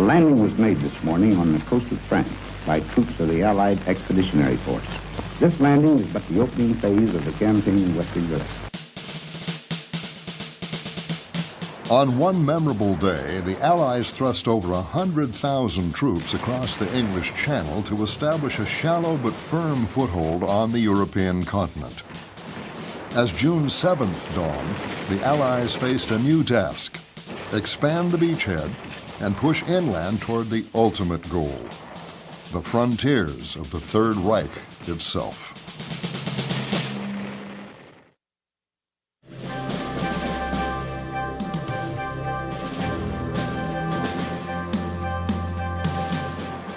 A landing was made this morning on the coast of France by troops of the Allied Expeditionary Force. This landing is but the opening phase of the campaign in Western Europe. On one memorable day, the Allies thrust over 100,000 troops across the English Channel to establish a shallow but firm foothold on the European continent. As June 7th dawned, the Allies faced a new task: expand the beachhead and push inland toward the ultimate goal, the frontiers of the Third Reich itself.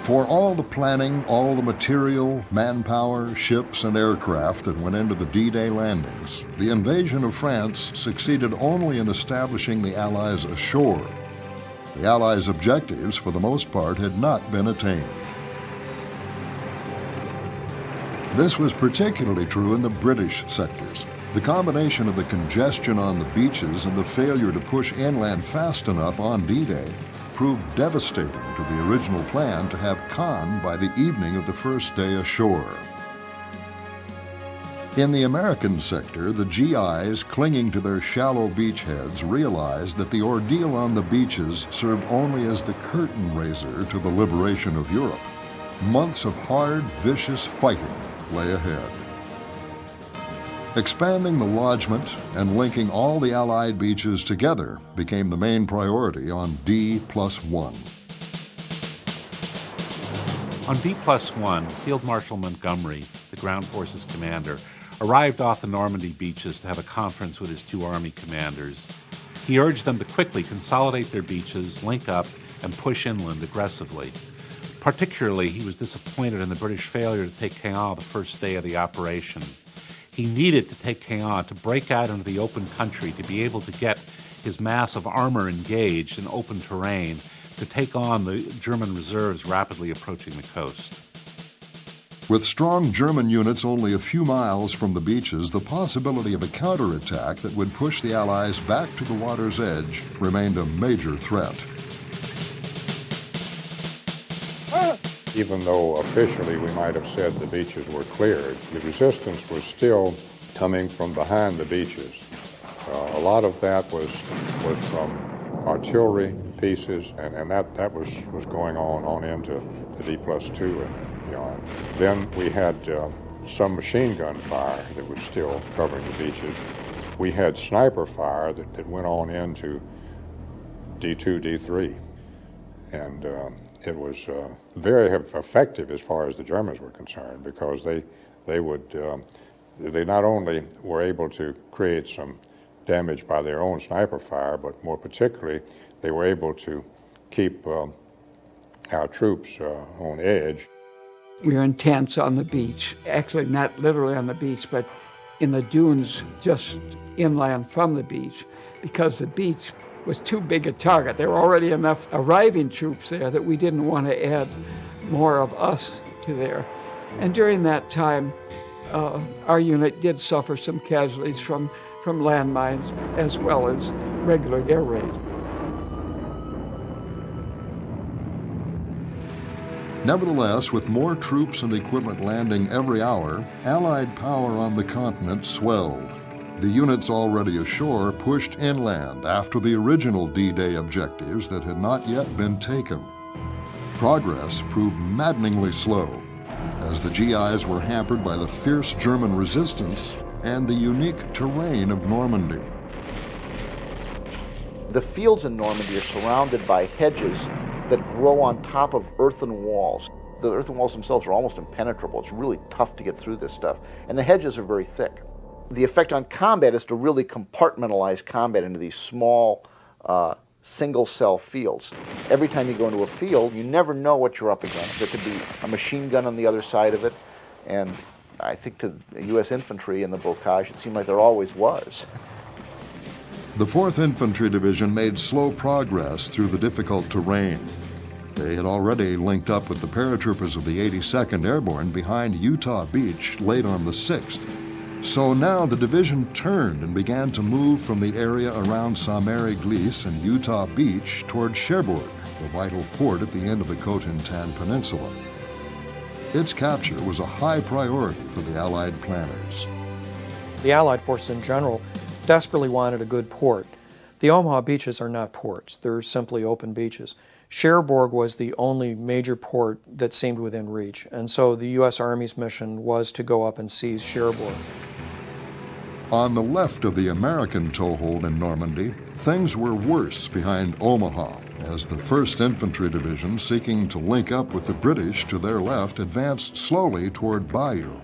For all the planning, all the material, manpower, ships, and aircraft that went into the D-Day landings, the invasion of France succeeded only in establishing the Allies ashore. The Allies' objectives, for the most part, had not been attained. This was particularly true in the British sectors. The combination of the congestion on the beaches and the failure to push inland fast enough on D-Day proved devastating to the original plan to have Caen by the evening of the first day ashore. In the American sector, the GIs clinging to their shallow beachheads realized that the ordeal on the beaches served only as the curtain raiser to the liberation of Europe. Months of hard, vicious fighting lay ahead. Expanding the lodgement and linking all the Allied beaches together became the main priority on D+1. On D+1, Field Marshal Montgomery, the ground forces commander, arrived off the Normandy beaches to have a conference with his two army commanders. He urged them to quickly consolidate their beaches, link up, and push inland aggressively. Particularly, he was disappointed in the British failure to take Caen the first day of the operation. He needed to take Caen to break out into the open country to be able to get his mass of armor engaged in open terrain to take on the German reserves rapidly approaching the coast. With strong German units only a few miles from the beaches, the possibility of a counterattack that would push the Allies back to the water's edge remained a major threat. Even though officially we might have said the beaches were cleared, the resistance was still coming from behind the beaches. A lot of that was from artillery pieces, and that was going on into the D+2 and beyond. Then we had some machine gun fire that was still covering the beaches. We had sniper fire that went on into D2, D3, and it was very effective as far as the Germans were concerned, because they not only were able to create some damage by their own sniper fire, but more particularly, they were able to keep our troops on edge. We were in tents on the beach, actually not literally on the beach, but in the dunes just inland from the beach, because the beach was too big a target. There were already enough arriving troops there that we didn't want to add more of us to there. And during that time, our unit did suffer some casualties from landmines as well as regular air raids. Nevertheless, with more troops and equipment landing every hour, Allied power on the continent swelled. The units already ashore pushed inland after the original D-Day objectives that had not yet been taken. Progress proved maddeningly slow, as the GIs were hampered by the fierce German resistance and the unique terrain of Normandy. The fields in Normandy are surrounded by hedges that grow on top of earthen walls. The earthen walls themselves are almost impenetrable. It's really tough to get through this stuff. And the hedges are very thick. The effect on combat is to really compartmentalize combat into these small single-cell fields. Every time you go into a field, you never know what you're up against. There could be a machine gun on the other side of it, and I think to U.S. infantry in the bocage, it seemed like there always was. The 4th Infantry Division made slow progress through the difficult terrain. They had already linked up with the paratroopers of the 82nd Airborne behind Utah Beach late on the 6th. So now the division turned and began to move from the area around Sainte-Mère-Église and Utah Beach toward Cherbourg, the vital port at the end of the Cotentin Peninsula. Its capture was a high priority for the Allied planners. The Allied forces in general desperately wanted a good port. The Omaha beaches are not ports, they're simply open beaches. Cherbourg was the only major port that seemed within reach, and so the U.S. Army's mission was to go up and seize Cherbourg. On the left of the American toehold in Normandy, things were worse behind Omaha, as the 1st Infantry Division, seeking to link up with the British to their left, advanced slowly toward Bayeux.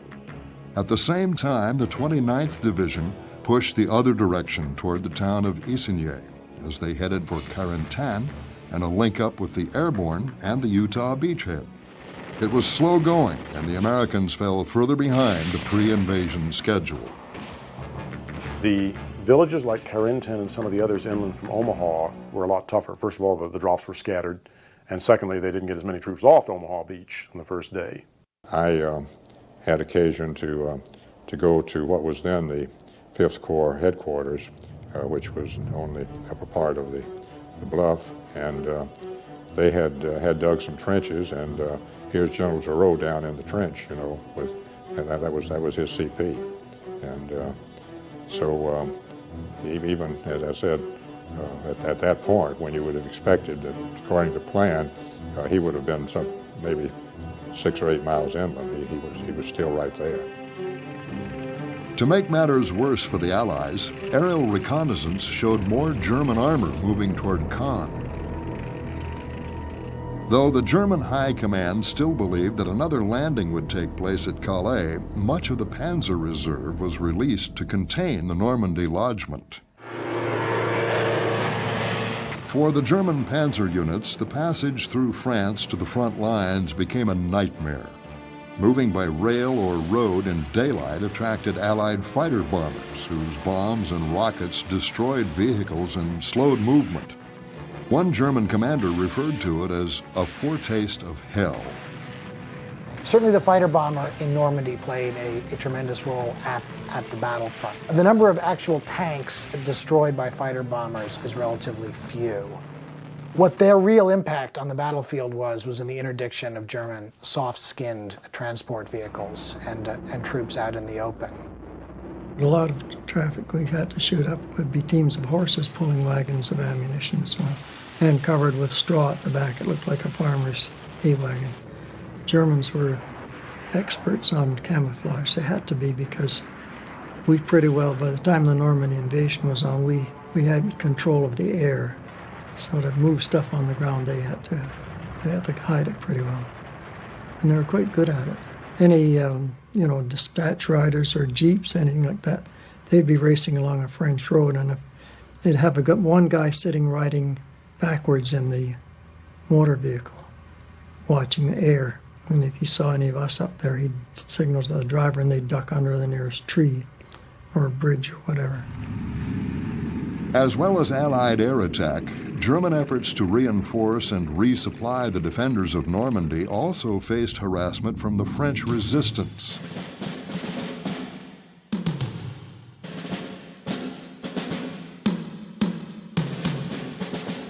At the same time, the 29th Division pushed the other direction toward the town of Isigny, as they headed for Carentan and a link-up with the airborne and the Utah beachhead. It was slow going, and the Americans fell further behind the pre-invasion schedule. The villages like Carentan and some of the others inland from Omaha were a lot tougher. First of all, the drops were scattered, and secondly, they didn't get as many troops off Omaha Beach on the first day. I had occasion to go to what was then the 5th Corps headquarters, which was on the upper part of the bluff, and they had dug some trenches, and here's General Giroux down in the trench, you know, and that was his CP, and so even as I said, at that point, when you would have expected that, according to plan, he would have been maybe 6 or 8 miles inland, he was still right there. To make matters worse for the Allies, aerial reconnaissance showed more German armor moving toward Caen. Though the German High Command still believed that another landing would take place at Calais, much of the Panzer Reserve was released to contain the Normandy lodgment. For the German panzer units, the passage through France to the front lines became a nightmare. Moving by rail or road in daylight attracted Allied fighter bombers, whose bombs and rockets destroyed vehicles and slowed movement. One German commander referred to it as a foretaste of hell. Certainly the fighter bomber in Normandy played a tremendous role at the battlefront. The number of actual tanks destroyed by fighter bombers is relatively few. What their real impact on the battlefield was in the interdiction of German soft-skinned transport vehicles and troops out in the open. A lot of traffic we had to shoot up would be teams of horses pulling wagons of ammunition and covered with straw at the back. It looked like a farmer's hay wagon. Germans were experts on camouflage. They had to be, because we pretty well, by the time the Normandy invasion was on, we had control of the air. So to move stuff on the ground, they had to hide it pretty well. And they were quite good at it. Any, dispatch riders or jeeps, anything like that, they'd be racing along a French road, and if they'd have one guy sitting riding backwards in the motor vehicle, watching the air. And if he saw any of us up there, he'd signal to the driver, and they'd duck under the nearest tree or a bridge or whatever. As well as Allied air attack, German efforts to reinforce and resupply the defenders of Normandy also faced harassment from the French resistance.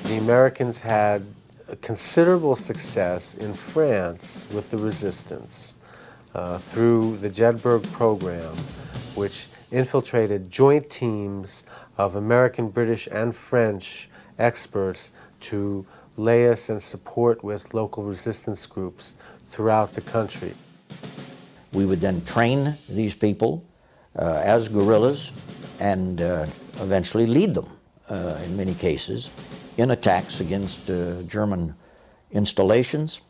The Americans had considerable success in France with the resistance through the Jedburgh program, which infiltrated joint teams of American, British, and French experts to liaise and support with local resistance groups throughout the country. We would then train these people as guerrillas and eventually lead them, in many cases, in attacks against German installations,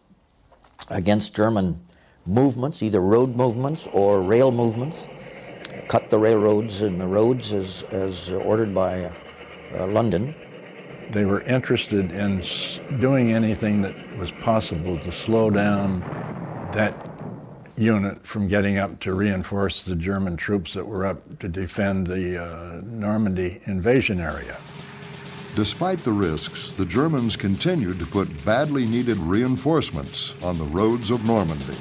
against German movements, either road movements or rail movements, cut the railroads and the roads as ordered by London. They were interested in doing anything that was possible to slow down that unit from getting up to reinforce the German troops that were up to defend the Normandy invasion area. Despite the risks, the Germans continued to put badly needed reinforcements on the roads of Normandy.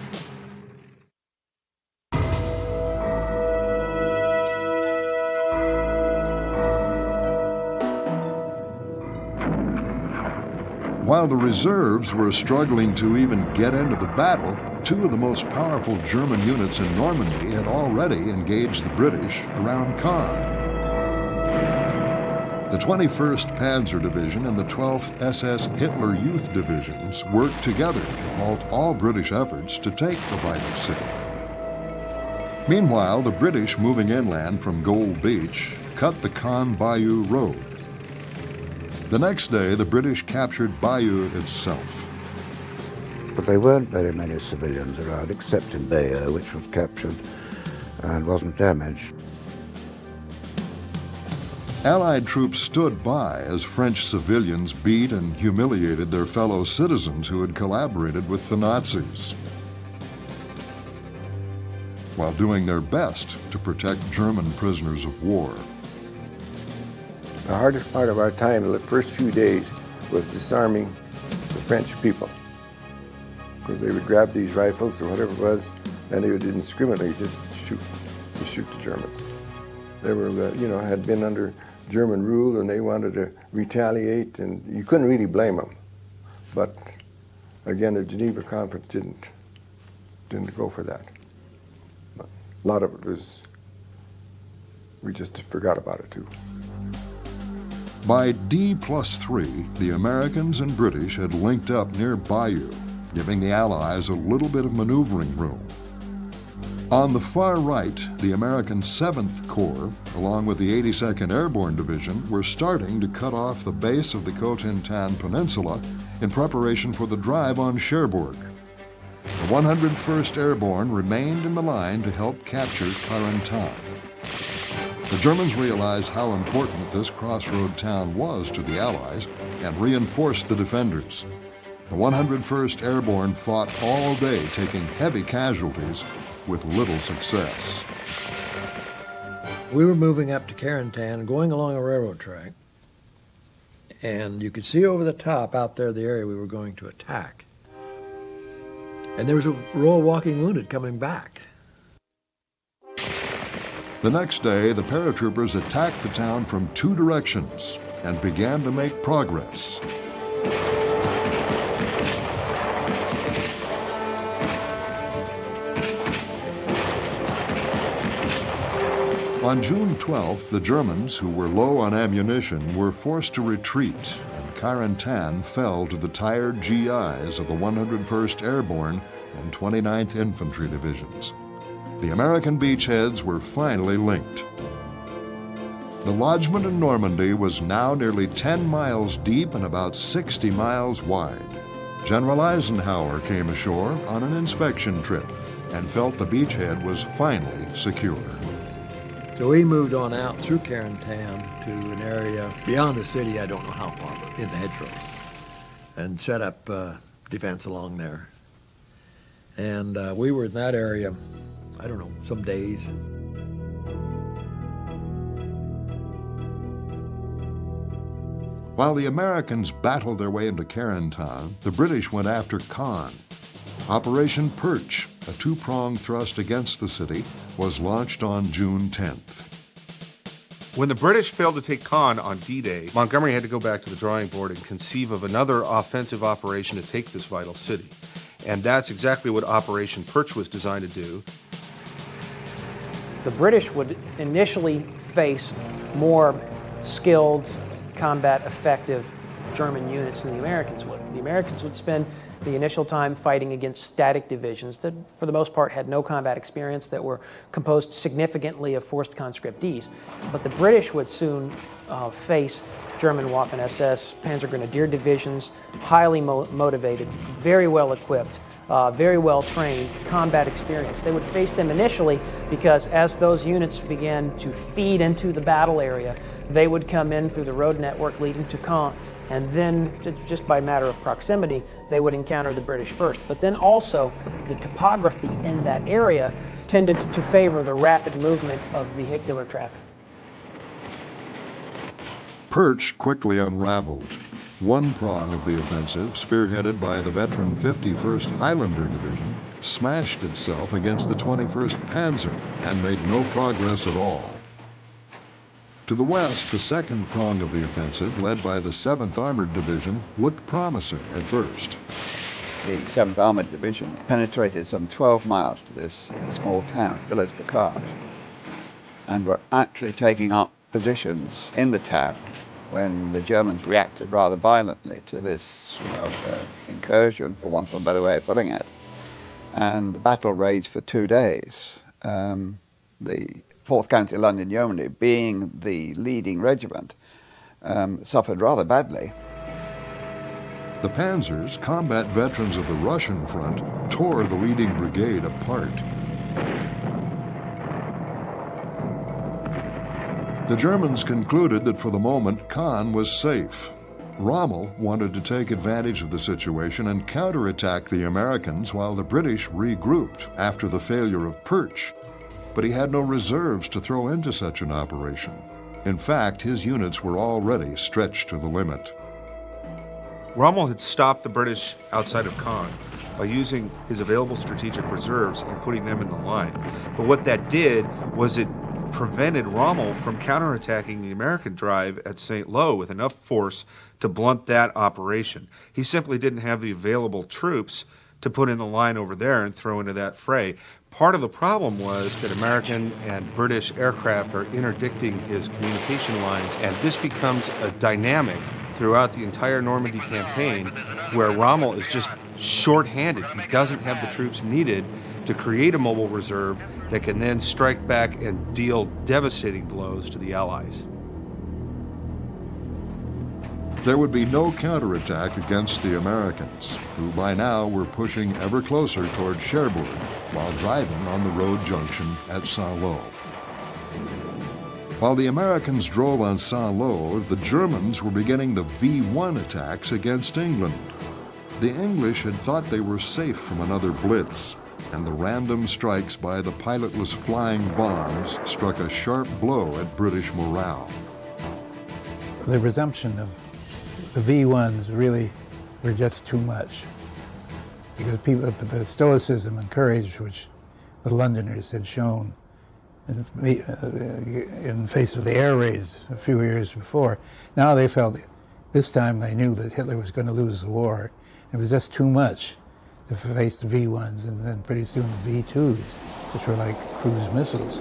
while the reserves were struggling to even get into the battle, two of the most powerful German units in Normandy had already engaged the British around Caen. The 21st Panzer Division and the 12th SS Hitler Youth Divisions worked together to halt all British efforts to take the vital city. Meanwhile, the British, moving inland from Gold Beach, cut the Caen Bayou Road. The next day, the British captured Bayeux itself. But there weren't very many civilians around, except in Bayeux, which was captured and wasn't damaged. Allied troops stood by as French civilians beat and humiliated their fellow citizens who had collaborated with the Nazis, while doing their best to protect German prisoners of war. The hardest part of our time, the first few days, was disarming the French people. Because they would grab these rifles or whatever it was, and they would indiscriminately just shoot the Germans. They were, had been under German rule, and they wanted to retaliate, and you couldn't really blame them. But again, the Geneva Conference didn't go for that. A lot of it was, we just forgot about it too. By D+3, the Americans and British had linked up near Bayeux, giving the Allies a little bit of maneuvering room. On the far right, the American 7th Corps, along with the 82nd Airborne Division, were starting to cut off the base of the Cotentin Peninsula in preparation for the drive on Cherbourg. The 101st Airborne remained in the line to help capture Carentan. The Germans realized how important this crossroad town was to the Allies and reinforced the defenders. The 101st Airborne fought all day, taking heavy casualties with little success. We were moving up to Carentan, going along a railroad track, and you could see over the top out there the area we were going to attack. And there was a row of walking wounded coming back. The next day, the paratroopers attacked the town from two directions and began to make progress. On June 12th, the Germans, who were low on ammunition, were forced to retreat, and Carentan fell to the tired GIs of the 101st Airborne and 29th Infantry Divisions. The American beachheads were finally linked. The lodgment in Normandy was now nearly 10 miles deep and about 60 miles wide. General Eisenhower came ashore on an inspection trip and felt the beachhead was finally secure. So we moved on out through Carentan to an area beyond the city, I don't know how far, but in the hedgerows, and set up defense along there. And we were in that area, I don't know, some days. While the Americans battled their way into Carentan, the British went after Caen. Operation Perch, a two-pronged thrust against the city, was launched on June 10th. When the British failed to take Caen on D-Day, Montgomery had to go back to the drawing board and conceive of another offensive operation to take this vital city. And that's exactly what Operation Perch was designed to do. The British would initially face more skilled, combat-effective German units than the Americans would. The Americans would spend the initial time fighting against static divisions that, for the most part, had no combat experience, that were composed significantly of forced conscriptees. But the British would soon face German Waffen-SS, Panzer Grenadier divisions, highly motivated, very well equipped, very well trained, combat experience. They would face them initially because as those units began to feed into the battle area, they would come in through the road network leading to Caen, and then, just by matter of proximity, they would encounter the British first. But then also, the topography in that area tended to favor the rapid movement of vehicular traffic. Perch quickly unraveled. One prong of the offensive, spearheaded by the veteran 51st Highlander Division, smashed itself against the 21st Panzer and made no progress at all. To the west, the second prong of the offensive, led by the 7th Armored Division, looked promising at first. The 7th Armored Division penetrated some 12 miles to this small town, Villers-Bocage, and were actually taking up positions in the town when the Germans reacted rather violently to this incursion, for want of a better way of putting it. And the battle raged for 2 days. The 4th County London Yeomanry, being the leading regiment, suffered rather badly. The Panzers, combat veterans of the Russian front, tore the leading brigade apart. The Germans concluded that for the moment, Caen was safe. Rommel wanted to take advantage of the situation and counterattack the Americans while the British regrouped after the failure of Perch. But he had no reserves to throw into such an operation. In fact, his units were already stretched to the limit. Rommel had stopped the British outside of Caen by using his available strategic reserves and putting them in the line. But what that did was it prevented Rommel from counterattacking the American drive at St. Lo with enough force to blunt that operation. He simply didn't have the available troops to put in the line over there and throw into that fray. Part of the problem was that American and British aircraft are interdicting his communication lines, and this becomes a dynamic throughout the entire Normandy campaign where Rommel is just short-handed. He doesn't have the troops needed to create a mobile reserve that can then strike back and deal devastating blows to the Allies. There would be no counterattack against the Americans, who by now were pushing ever closer toward Cherbourg while driving on the road junction at Saint-Lô. While the Americans drove on Saint-Lô, the Germans were beginning the V1 attacks against England. The English had thought they were safe from another blitz, and the random strikes by the pilotless flying bombs struck a sharp blow at British morale. The resumption of the V1s really were just too much, because the stoicism and courage which the Londoners had shown in face of the air raids a few years before, now they felt this time they knew that Hitler was going to lose the war. It was just too much to face the V1s, and then pretty soon the V2s, which were like cruise missiles.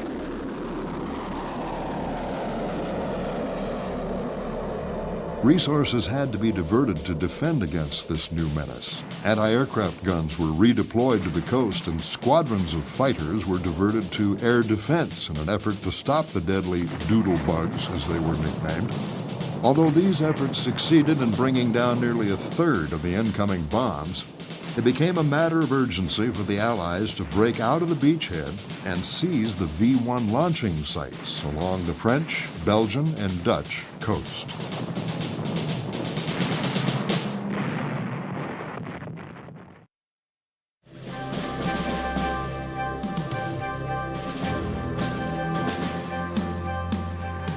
Resources had to be diverted to defend against this new menace. Anti-aircraft guns were redeployed to the coast, and squadrons of fighters were diverted to air defense in an effort to stop the deadly doodlebugs, as they were nicknamed. Although these efforts succeeded in bringing down nearly a third of the incoming bombs, it became a matter of urgency for the Allies to break out of the beachhead and seize the V1 launching sites along the French, Belgian, and Dutch coast.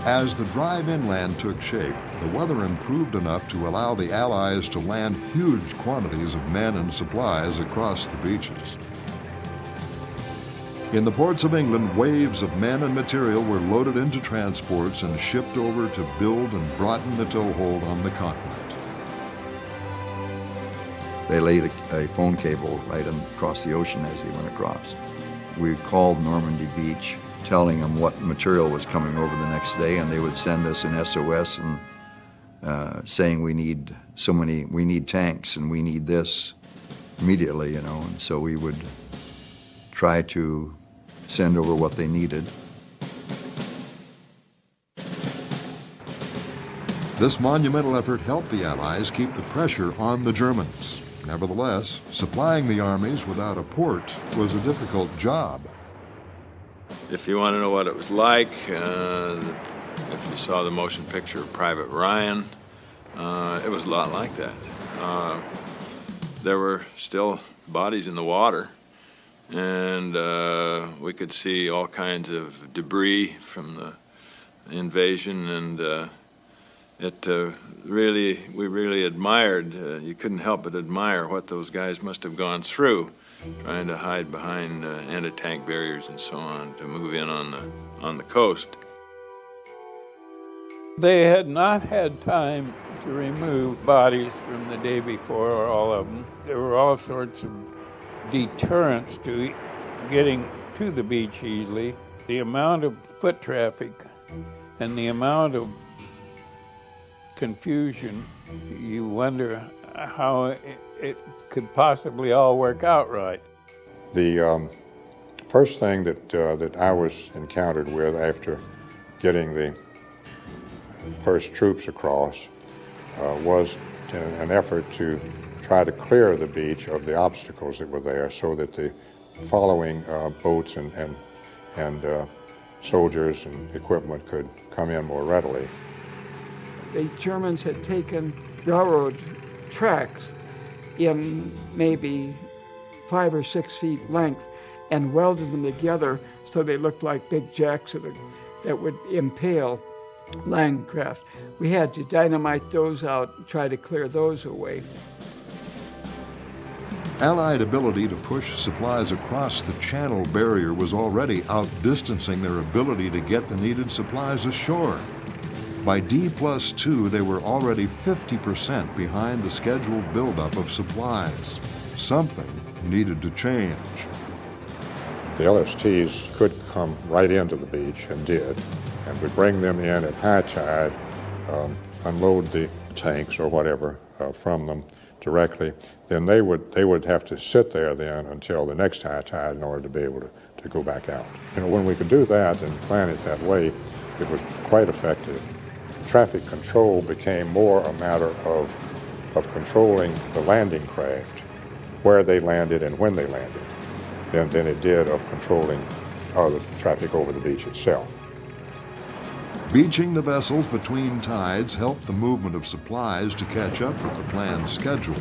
As the drive inland took shape, the weather improved enough to allow the Allies to land huge quantities of men and supplies across the beaches. In the ports of England, waves of men and material were loaded into transports and shipped over to build and broaden the towhold on the continent. They laid a phone cable right across the ocean as they went across. We called Normandy Beach, telling them what material was coming over the next day, and they would send us an SOS and saying we need tanks and we need this immediately, you know. And so we would try to send over what they needed. This monumental effort helped the Allies keep the pressure on the Germans. Nevertheless, supplying the armies without a port was a difficult job. If you want to know what it was like, if you saw the motion picture of Private Ryan, it was a lot like that. There were still bodies in the water, and we could see all kinds of debris from the invasion, and we really admired, you couldn't help but admire what those guys must have gone through, trying to hide behind anti-tank barriers and so on to move in on the coast. They had not had time to remove bodies from the day before, or all of them. There were all sorts of deterrents to getting to the beach easily. The amount of foot traffic and the amount of confusion, you wonder how it could possibly all work out right. The first thing that I was encountered with after getting the first troops across was an effort to try to clear the beach of the obstacles that were there so that the following boats and soldiers and equipment could come in more readily. The Germans had taken railroad tracks in maybe 5 or 6 feet length and welded them together so they looked like big jacks that would impale land craft. We had to dynamite those out and try to clear those away. Allied ability to push supplies across the Channel barrier was already outdistancing their ability to get the needed supplies ashore. By D+2, they were already 50% behind the scheduled buildup of supplies. Something needed to change. The LSTs could come right into the beach and did, and would bring them in at high tide, unload the tanks or whatever from them directly. Then they would have to sit there then until the next high tide in order to be able to go back out. You know, when we could do that and plan it that way, it was quite effective. Traffic control became more a matter of controlling the landing craft, where they landed and when they landed, than it did of controlling the traffic over the beach itself. Beaching the vessels between tides helped the movement of supplies to catch up with the planned schedule.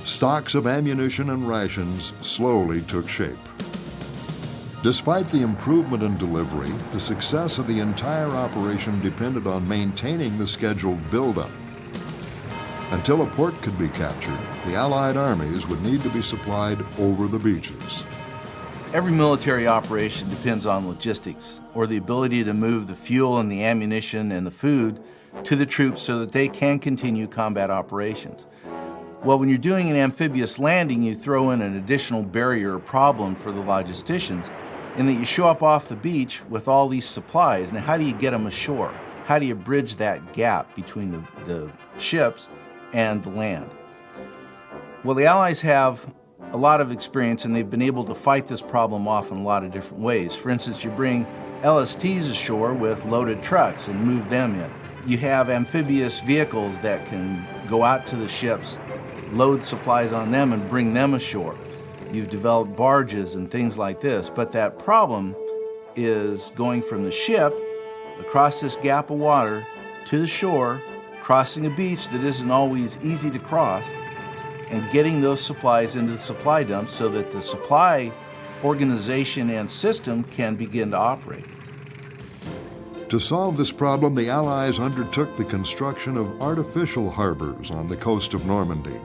Stocks of ammunition and rations slowly took shape. Despite the improvement in delivery, the success of the entire operation depended on maintaining the scheduled buildup. Until a port could be captured, the Allied armies would need to be supplied over the beaches. Every military operation depends on logistics, or the ability to move the fuel and the ammunition and the food to the troops so that they can continue combat operations. Well, when you're doing an amphibious landing, you throw in an additional barrier or problem for the logisticians, in that you show up off the beach with all these supplies. Now, how do you get them ashore? How do you bridge that gap between the ships and the land? Well, the Allies have a lot of experience, and they've been able to fight this problem off in a lot of different ways. For instance, you bring LSTs ashore with loaded trucks and move them in. You have amphibious vehicles that can go out to the ships, load supplies on them, and bring them ashore. You've developed barges and things like this, but that problem is going from the ship across this gap of water to the shore, crossing a beach that isn't always easy to cross, and getting those supplies into the supply dumps so that the supply organization and system can begin to operate. To solve this problem, the Allies undertook the construction of artificial harbors on the coast of Normandy.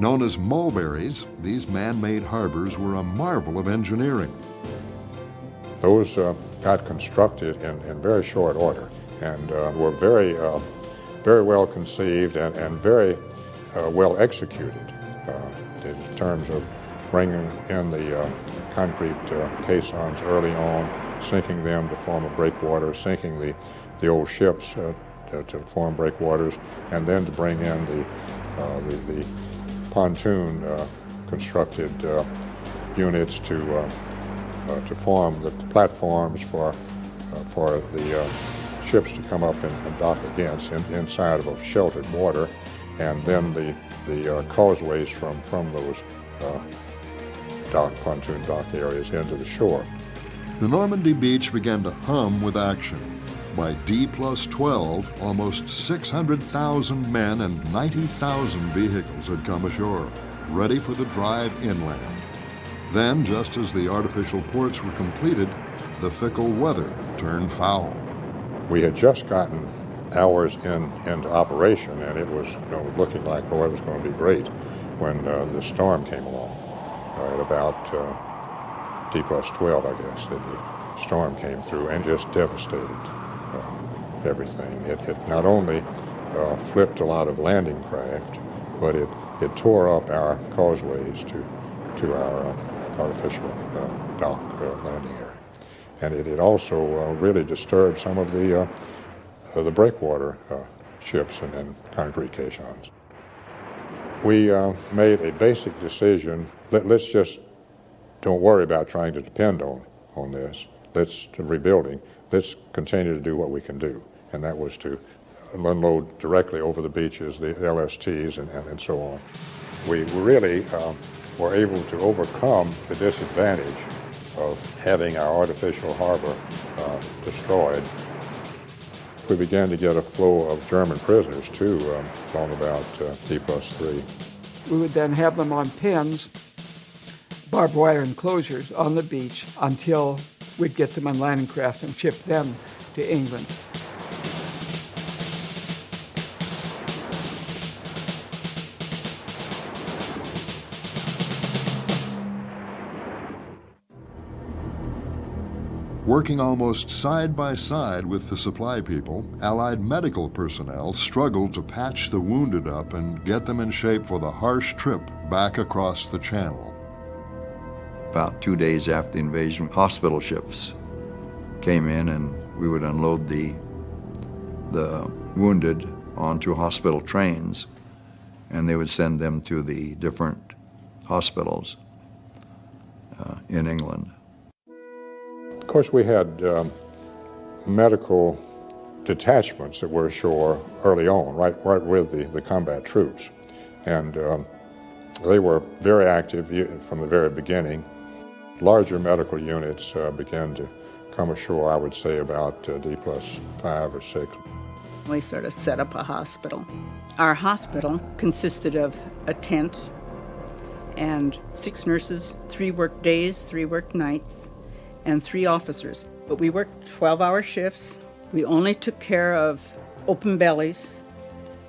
Known as mulberries, these man-made harbors were a marvel of engineering. Those got constructed in very short order and were very well conceived and very well executed in terms of bringing in the concrete caissons early on, sinking them to form a breakwater, sinking the old ships to form breakwaters, and then to bring in the pontoon constructed units to form the platforms for the ships to come up and dock against inside of a sheltered water, and then the causeways from those pontoon dock areas into the shore. The Normandy beach began to hum with action. By D+12, almost 600,000 men and 90,000 vehicles had come ashore, ready for the drive inland. Then, just as the artificial ports were completed, the fickle weather turned foul. We had just gotten hours into operation, and it was looking like, it was going to be great when the storm came along at about D+12, I guess. The storm came through and just devastated everything. It not only flipped a lot of landing craft, but it tore up our causeways to our artificial dock landing area. And it also really disturbed some of the breakwater ships and concrete caissons. We made a basic decision. Let's just don't worry about trying to depend on this. Let's rebuilding. Let's continue to do what we can do, and that was to unload directly over the beaches, the LSTs, and so on. We really were able to overcome the disadvantage of having our artificial harbor destroyed. We began to get a flow of German prisoners, too, along about D+3. We would then have them on pins, barbed wire enclosures on the beach until we'd get them on landing craft and ship them to England. Working almost side by side with the supply people, Allied medical personnel struggled to patch the wounded up and get them in shape for the harsh trip back across the channel. About 2 days after the invasion, hospital ships came in and we would unload the wounded onto hospital trains, and they would send them to the different hospitals in England. Of course, we had medical detachments that were ashore early on, right with the combat troops. And they were very active from the very beginning. Larger medical units began to come ashore, I would say, about D+5 or 6. We sort of set up a hospital. Our hospital consisted of a tent and 6 nurses, 3 work days, 3 work nights, and 3 officers. But we worked 12-hour shifts. We only took care of open bellies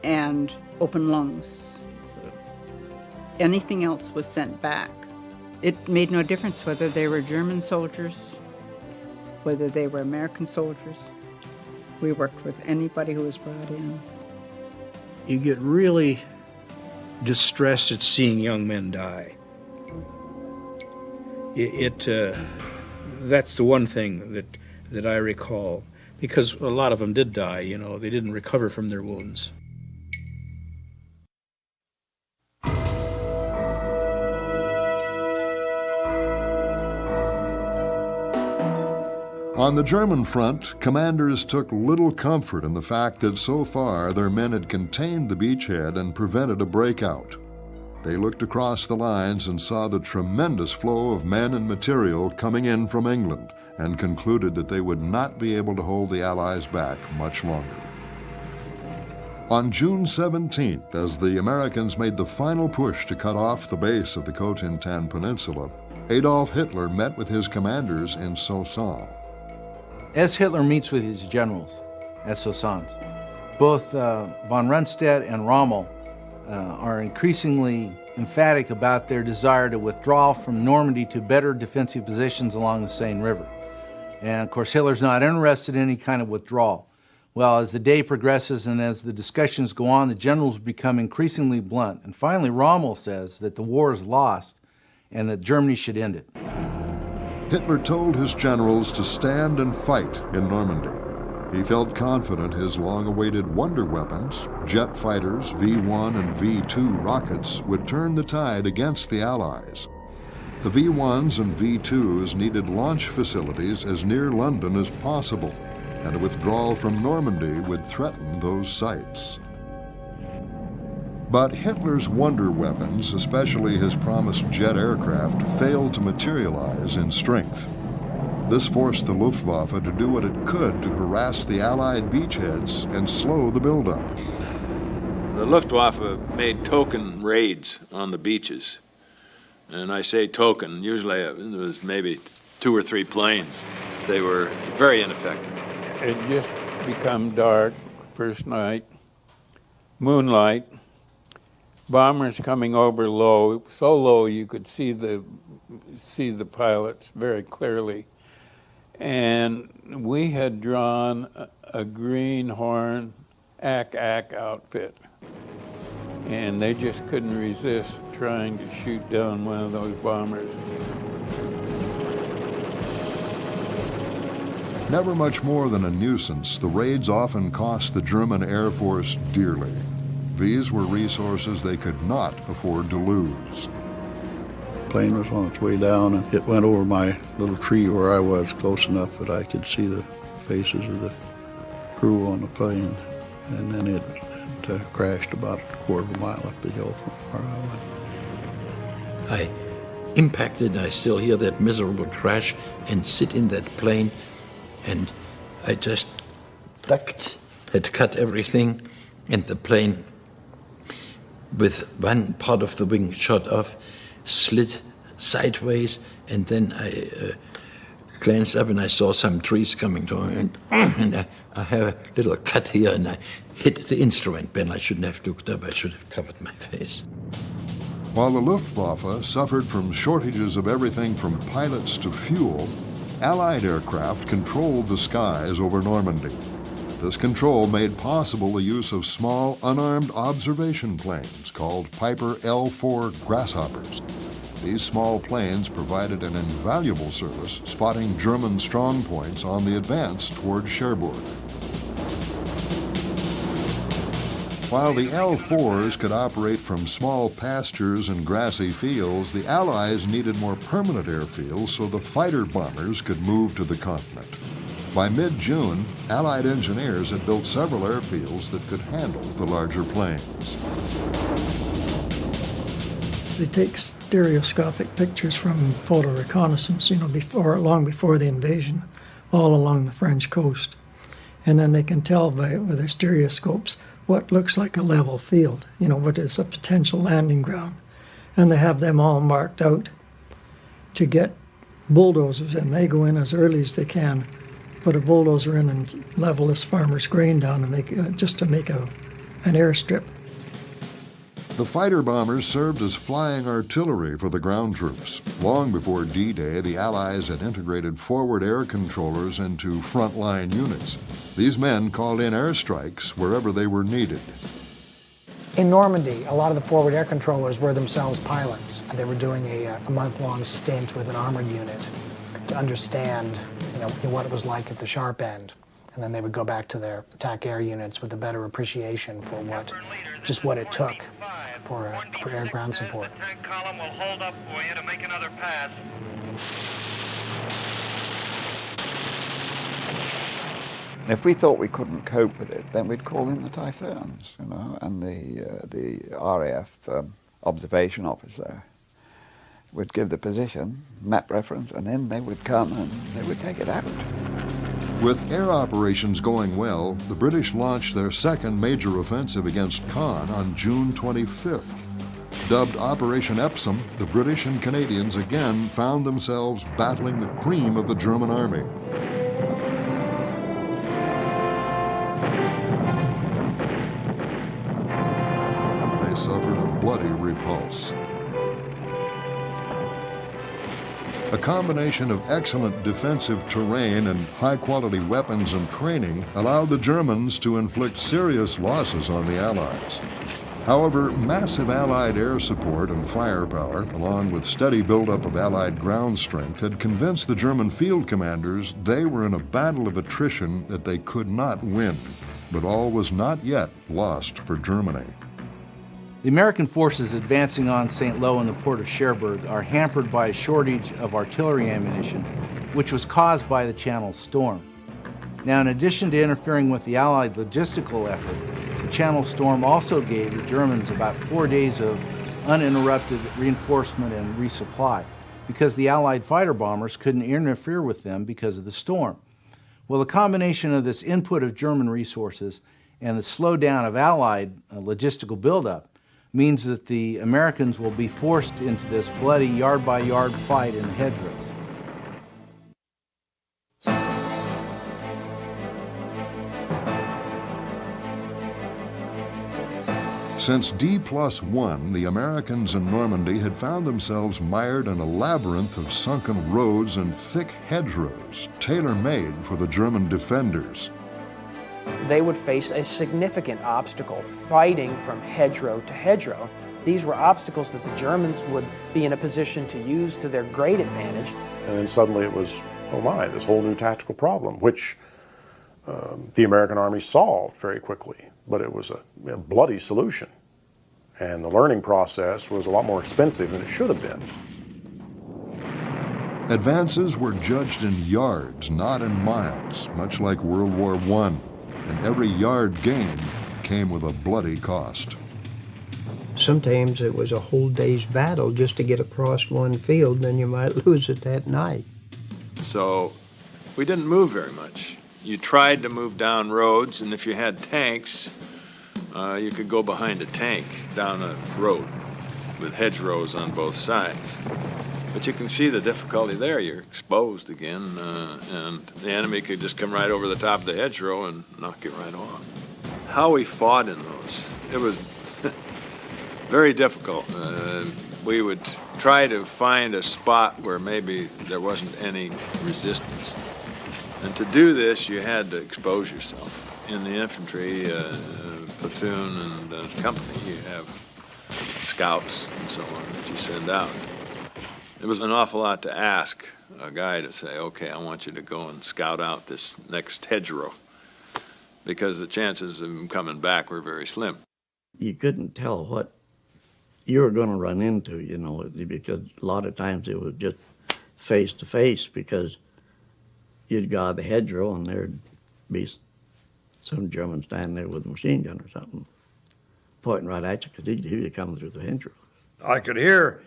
and open lungs. Anything else was sent back. It made no difference whether they were German soldiers, whether they were American soldiers. We worked with anybody who was brought in. You get really distressed at seeing young men die. That's the one thing that I recall, because a lot of them did die, they didn't recover from their wounds. On the German front, commanders took little comfort in the fact that so far their men had contained the beachhead and prevented a breakout. They looked across the lines and saw the tremendous flow of men and material coming in from England and concluded that they would not be able to hold the Allies back much longer. On June 17th, as the Americans made the final push to cut off the base of the Cotentin Peninsula, Adolf Hitler met with his commanders in Soissons. As Hitler meets with his generals at Soissons, both von Rundstedt and Rommel are increasingly emphatic about their desire to withdraw from Normandy to better defensive positions along the Seine River. And of course, Hitler's not interested in any kind of withdrawal. Well, as the day progresses and as the discussions go on, the generals become increasingly blunt. And finally, Rommel says that the war is lost and that Germany should end it. Hitler told his generals to stand and fight in Normandy. He felt confident his long-awaited wonder weapons, jet fighters, V-1 and V-2 rockets, would turn the tide against the Allies. The V-1s and V-2s needed launch facilities as near London as possible, and a withdrawal from Normandy would threaten those sites. But Hitler's wonder weapons, especially his promised jet aircraft, failed to materialize in strength. This forced the Luftwaffe to do what it could to harass the Allied beachheads and slow the buildup. The Luftwaffe made token raids on the beaches. And I say token, usually it was maybe 2 or 3 planes. They were very ineffective. It just become dark first night, moonlight, bombers coming over low, so low you could see the pilots very clearly. And we had drawn a greenhorn ack outfit. And they just couldn't resist trying to shoot down one of those bombers. Never much more than a nuisance, the raids often cost the German Air Force dearly. These were resources they could not afford to lose. The plane was on its way down, and it went over my little tree where I was, close enough that I could see the faces of the crew on the plane. And then it crashed about a quarter of a mile up the hill from where I was. I impacted, I still hear that miserable crash and sit in that plane, and I just ducked, had cut everything, and the plane, with one part of the wing shot off, slid sideways, and then I glanced up and I saw some trees coming to me, and I have a little cut here, and I hit the instrument bell. I shouldn't have looked up, I should have covered my face. While the Luftwaffe suffered from shortages of everything from pilots to fuel, Allied aircraft controlled the skies over Normandy. This control made possible the use of small, unarmed observation planes called Piper L-4 Grasshoppers. These small planes provided an invaluable service spotting German strong points on the advance toward Cherbourg. While the L-4s could operate from small pastures and grassy fields, the Allies needed more permanent airfields so the fighter bombers could move to the continent. By mid-June, Allied engineers had built several airfields that could handle the larger planes. They take stereoscopic pictures from photo reconnaissance, long before the invasion, all along the French coast. And then they can tell with their stereoscopes what looks like a level field, what is a potential landing ground. And they have them all marked out to get bulldozers, and they go in as early as they can, put a bulldozer in and level this farmer's grain down and make an airstrip. The fighter bombers served as flying artillery for the ground troops. Long before D-Day, the Allies had integrated forward air controllers into frontline units. These men called in airstrikes wherever they were needed. In Normandy, a lot of the forward air controllers were themselves pilots. They were doing a month-long stint with an armored unit to understand what it was like at the sharp end. And then they would go back to their attack air units with a better appreciation for what it took for air ground support. Tank column will hold up for you to make another pass. If we thought we couldn't cope with it, then we'd call in the Typhoons, and the RAF observation officer would give the position, map reference, and then they would come and they would take it out. With air operations going well, the British launched their second major offensive against Caen on June 25th. Dubbed Operation Epsom, the British and Canadians again found themselves battling the cream of the German army. They suffered a bloody repulse. A combination of excellent defensive terrain and high-quality weapons and training allowed the Germans to inflict serious losses on the Allies. However, massive Allied air support and firepower, along with steady buildup of Allied ground strength, had convinced the German field commanders they were in a battle of attrition that they could not win. But all was not yet lost for Germany. The American forces advancing on St. Lo and the port of Cherbourg are hampered by a shortage of artillery ammunition, which was caused by the Channel storm. Now, in addition to interfering with the Allied logistical effort, the Channel storm also gave the Germans about 4 days of uninterrupted reinforcement and resupply, because the Allied fighter bombers couldn't interfere with them because of the storm. Well, the combination of this input of German resources and the slowdown of Allied logistical buildup means that the Americans will be forced into this bloody yard-by-yard fight in the hedgerows. Since D+1, the Americans in Normandy had found themselves mired in a labyrinth of sunken roads and thick hedgerows, tailor-made for the German defenders. They would face a significant obstacle fighting from hedgerow to hedgerow. These were obstacles that the Germans would be in a position to use to their great advantage. And then suddenly it was, oh my, this whole new tactical problem, which the American Army solved very quickly, but it was a bloody solution. And the learning process was a lot more expensive than it should have been. Advances were judged in yards, not in miles, much like World War I, and every yard gained came with a bloody cost. Sometimes it was a whole day's battle just to get across one field, then you might lose it that night. So we didn't move very much. You tried to move down roads, and if you had tanks, you could go behind a tank down a road with hedgerows on both sides. But you can see the difficulty there. You're exposed again, and the enemy could just come right over the top of the hedgerow and knock you right off. How we fought in those, it was very difficult. We would try to find a spot where maybe there wasn't any resistance. And to do this, you had to expose yourself. In the infantry, platoon and company, you have scouts and so on that you send out. It was an awful lot to ask a guy to say, okay, I want you to go and scout out this next hedgerow, because the chances of him coming back were very slim. You couldn't tell what you were going to run into, you know, because a lot of times it was just face to face, because you'd go out the hedgerow and there'd be some German standing there with a machine gun or something, pointing right at you, because he'd hear you coming through the hedgerow. I could hear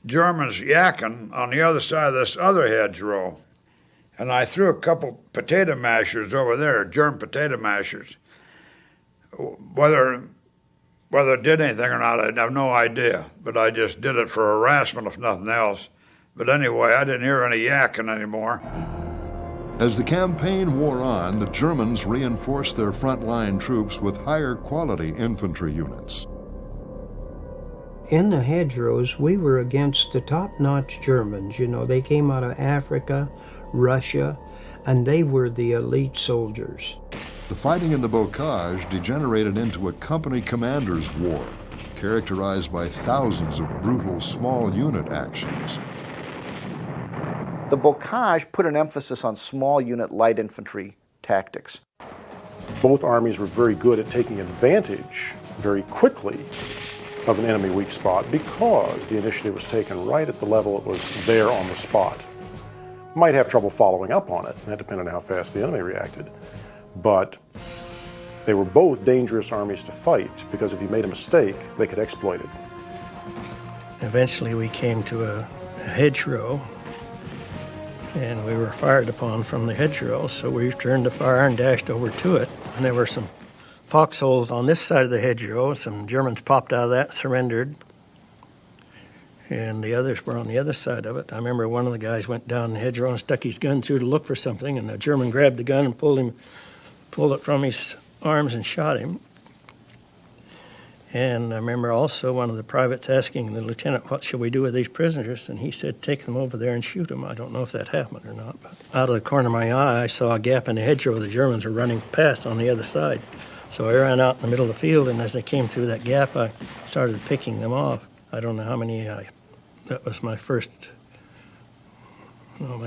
Germans yakking on the other side of this other hedgerow, and I threw a couple potato mashers over there, German potato mashers. Whether it did anything or not, I have no idea, but I just did it for harassment, if nothing else. But anyway, I didn't hear any yakking anymore. As the campaign wore on, the Germans reinforced their frontline troops with higher quality infantry units. In the hedgerows, we were against the top-notch Germans. You know, they came out of Africa, Russia, and they were the elite soldiers. The fighting in the Bocage degenerated into a company commander's war, characterized by thousands of brutal small unit actions. The Bocage put an emphasis on small unit light infantry tactics. Both armies were very good at taking advantage very quickly of an enemy weak spot, because the initiative was taken right at the level it was there on the spot. Might have trouble following up on it, and that depended on how fast the enemy reacted. But they were both dangerous armies to fight, because if you made a mistake, they could exploit it. Eventually we came to a hedgerow, and we were fired upon from the hedgerow, so we turned the fire and dashed over to it. And there were some foxholes on this side of the hedgerow. Some Germans popped out of that, surrendered, and the others were on the other side of it. I remember one of the guys went down the hedgerow and stuck his gun through to look for something, and the German grabbed the gun and pulled it from his arms and shot him. And I remember also one of the privates asking the lieutenant, what should we do with these prisoners? And he said, take them over there and shoot them. I don't know if that happened or not, but out of the corner of my eye, I saw a gap in the hedgerow. The Germans were running past on the other side. So I ran out in the middle of the field, and as they came through that gap, I started picking them off. I don't know how many that was my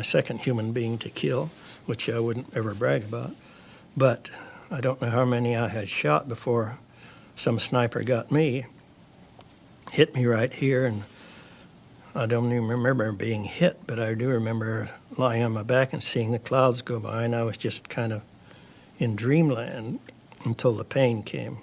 second human being to kill, which I wouldn't ever brag about. But I don't know how many I had shot before some sniper got me, hit me right here, and I don't even remember being hit, but I do remember lying on my back and seeing the clouds go by, and I was just kind of in dreamland until the pain came.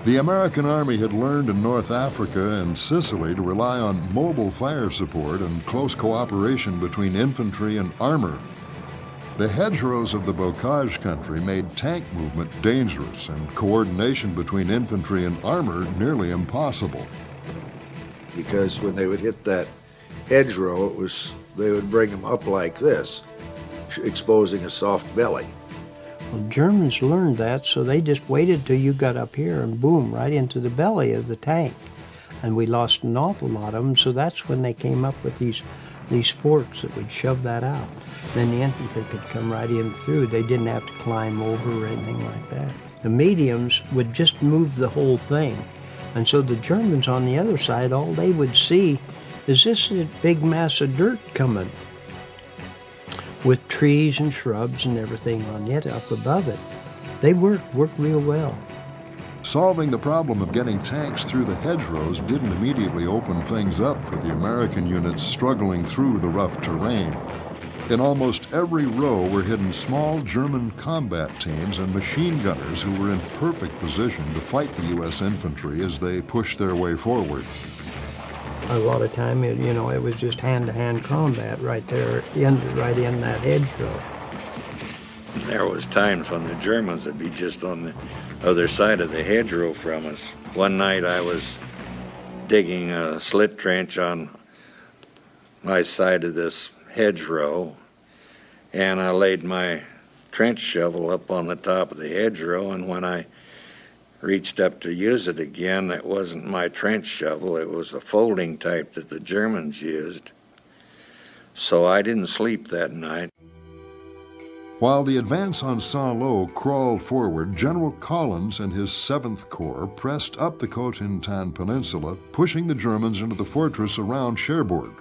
The American Army had learned in North Africa and Sicily to rely on mobile fire support and close cooperation between infantry and armor. The hedgerows of the Bocage country made tank movement dangerous and coordination between infantry and armor nearly impossible. Because when they would hit that hedgerow, they would bring them up like this, exposing a soft belly. Well, Germans learned that, so they just waited till you got up here and boom, right into the belly of the tank. And we lost an awful lot of them, so that's when they came up with these forks that would shove that out. Then the infantry could come right in through. They didn't have to climb over or anything like that. The mediums would just move the whole thing. And so the Germans on the other side, all they would see is this big mass of dirt coming with trees and shrubs and everything on it up above it. They worked real well. Solving the problem of getting tanks through the hedgerows didn't immediately open things up for the American units struggling through the rough terrain. In almost every row were hidden small German combat teams and machine gunners who were in perfect position to fight the U.S. infantry as they pushed their way forward. A lot of time, it was just hand-to-hand combat right there, right in that hedgerow. There was times when the Germans would be just on the other side of the hedgerow from us. One night I was digging a slit trench on my side of this hedgerow, and I laid my trench shovel up on the top of the hedgerow, and when I reached up to use it again, it wasn't my trench shovel, it was a folding type that the Germans used. So I didn't sleep that night. While the advance on Saint-Lô crawled forward, General Collins and his 7th Corps pressed up the Cotentin Peninsula, pushing the Germans into the fortress around Cherbourg.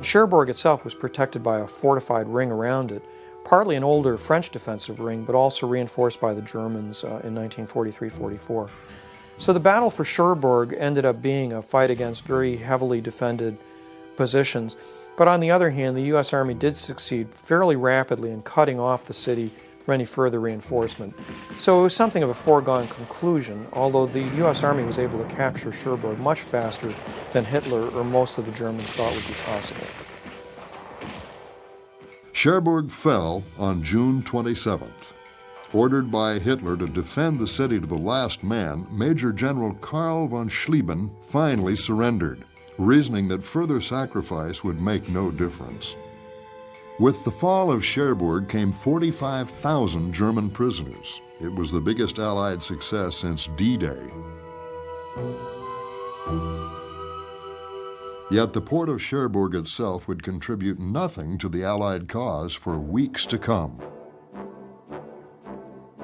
Cherbourg itself was protected by a fortified ring around it, partly an older French defensive ring, but also reinforced by the Germans in 1943-44. So the battle for Cherbourg ended up being a fight against very heavily defended positions. But on the other hand, the U.S. Army did succeed fairly rapidly in cutting off the city from any further reinforcement. So it was something of a foregone conclusion, although the U.S. Army was able to capture Cherbourg much faster than Hitler or most of the Germans thought would be possible. Cherbourg fell on June 27th. Ordered by Hitler to defend the city to the last man, Major General Karl von Schlieben finally surrendered, reasoning that further sacrifice would make no difference. With the fall of Cherbourg came 45,000 German prisoners. It was the biggest Allied success since D-Day. Yet the port of Cherbourg itself would contribute nothing to the Allied cause for weeks to come.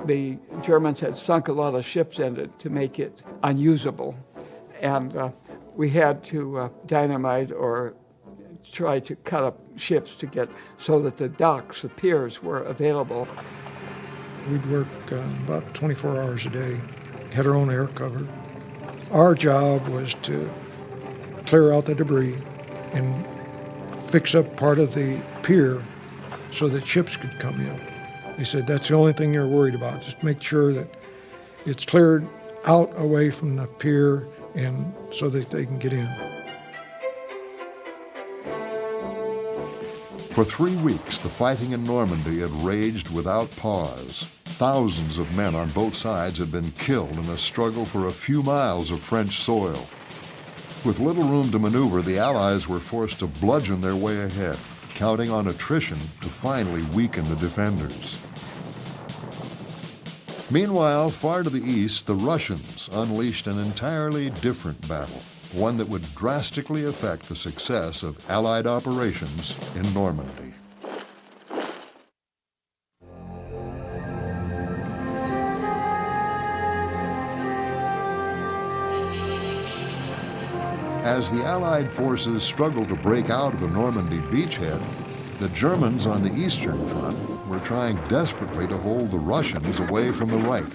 The Germans had sunk a lot of ships in it to make it unusable, and we had to dynamite or try to cut up ships to get so that the docks, the piers, were available. We'd work about 24 hours a day, had our own air cover. Our job was to clear out the debris and fix up part of the pier so that ships could come in. They said, that's the only thing you're worried about, just make sure that it's cleared out away from the pier and so that they can get in. For 3 weeks, the fighting in Normandy had raged without pause. Thousands of men on both sides had been killed in a struggle for a few miles of French soil. With little room to maneuver, the Allies were forced to bludgeon their way ahead, counting on attrition to finally weaken the defenders. Meanwhile, far to the east, the Russians unleashed an entirely different battle, one that would drastically affect the success of Allied operations in Normandy. As the Allied forces struggled to break out of the Normandy beachhead, the Germans on the Eastern Front were trying desperately to hold the Russians away from the Reich.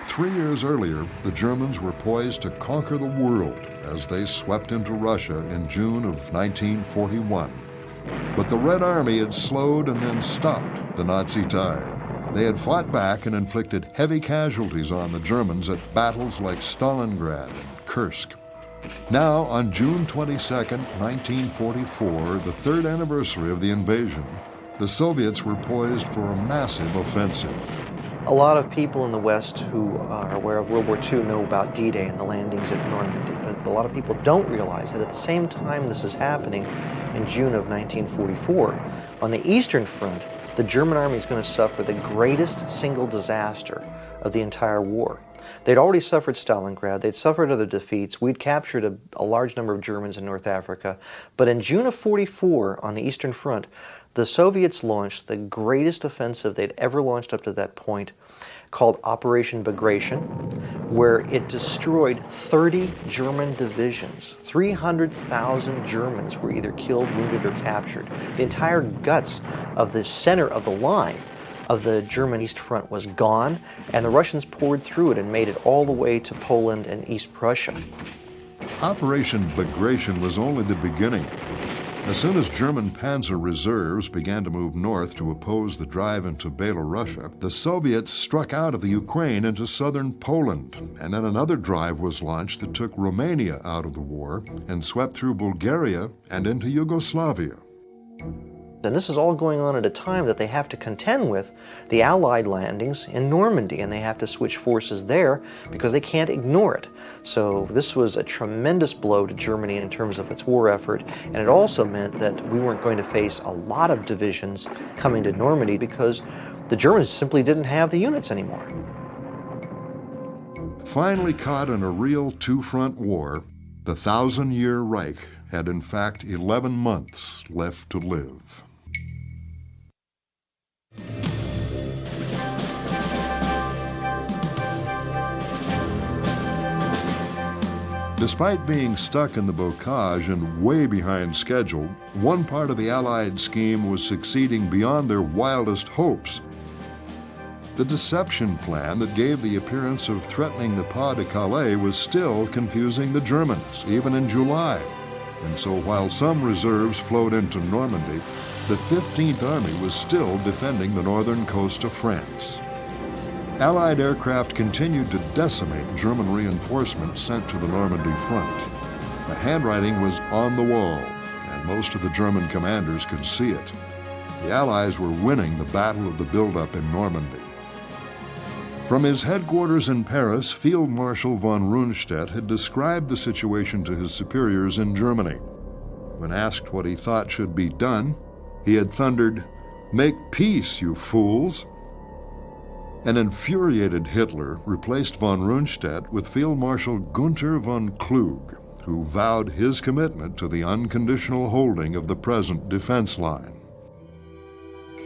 3 years earlier, the Germans were poised to conquer the world as they swept into Russia in June of 1941. But the Red Army had slowed and then stopped the Nazi tide. They had fought back and inflicted heavy casualties on the Germans at battles like Stalingrad and Kursk. Now, on June 22, 1944, the third anniversary of the invasion, the Soviets were poised for a massive offensive. A lot of people in the West who are aware of World War II know about D-Day and the landings at Normandy, but a lot of people don't realize that at the same time this is happening, in June of 1944, on the Eastern Front, the German army is going to suffer the greatest single disaster of the entire war. They'd already suffered Stalingrad, they'd suffered other defeats, we'd captured a large number of Germans in North Africa, but in June of '44 on the Eastern Front, the Soviets launched the greatest offensive they'd ever launched up to that point, called Operation Bodyguard, where it destroyed 30 German divisions. 300,000 Germans were either killed, wounded, or captured. The entire guts of the center of the line of the German East Front was gone, and the Russians poured through it and made it all the way to Poland and East Prussia. Operation Bodyguard was only the beginning. As soon as German panzer reserves began to move north to oppose the drive into Belorussia, the Soviets struck out of the Ukraine into southern Poland, and then another drive was launched that took Romania out of the war and swept through Bulgaria and into Yugoslavia. And this is all going on at a time that they have to contend with the Allied landings in Normandy, and they have to switch forces there because they can't ignore it. So this was a tremendous blow to Germany in terms of its war effort, and it also meant that we weren't going to face a lot of divisions coming to Normandy because the Germans simply didn't have the units anymore. Finally caught in a real two-front war, the 1,000-year Reich had in fact 11 months left to live. Despite being stuck in the bocage and way behind schedule, one part of the Allied scheme was succeeding beyond their wildest hopes. The deception plan that gave the appearance of threatening the Pas-de-Calais was still confusing the Germans, even in July. And so while some reserves flowed into Normandy, the 15th Army was still defending the northern coast of France. Allied aircraft continued to decimate German reinforcements sent to the Normandy front. The handwriting was on the wall, and most of the German commanders could see it. The Allies were winning the Battle of the Buildup in Normandy. From his headquarters in Paris, Field Marshal von Rundstedt had described the situation to his superiors in Germany. When asked what he thought should be done, he had thundered, "Make peace, you fools!" An infuriated Hitler replaced von Rundstedt with Field Marshal Gunther von Kluge, who vowed his commitment to the unconditional holding of the present defense line.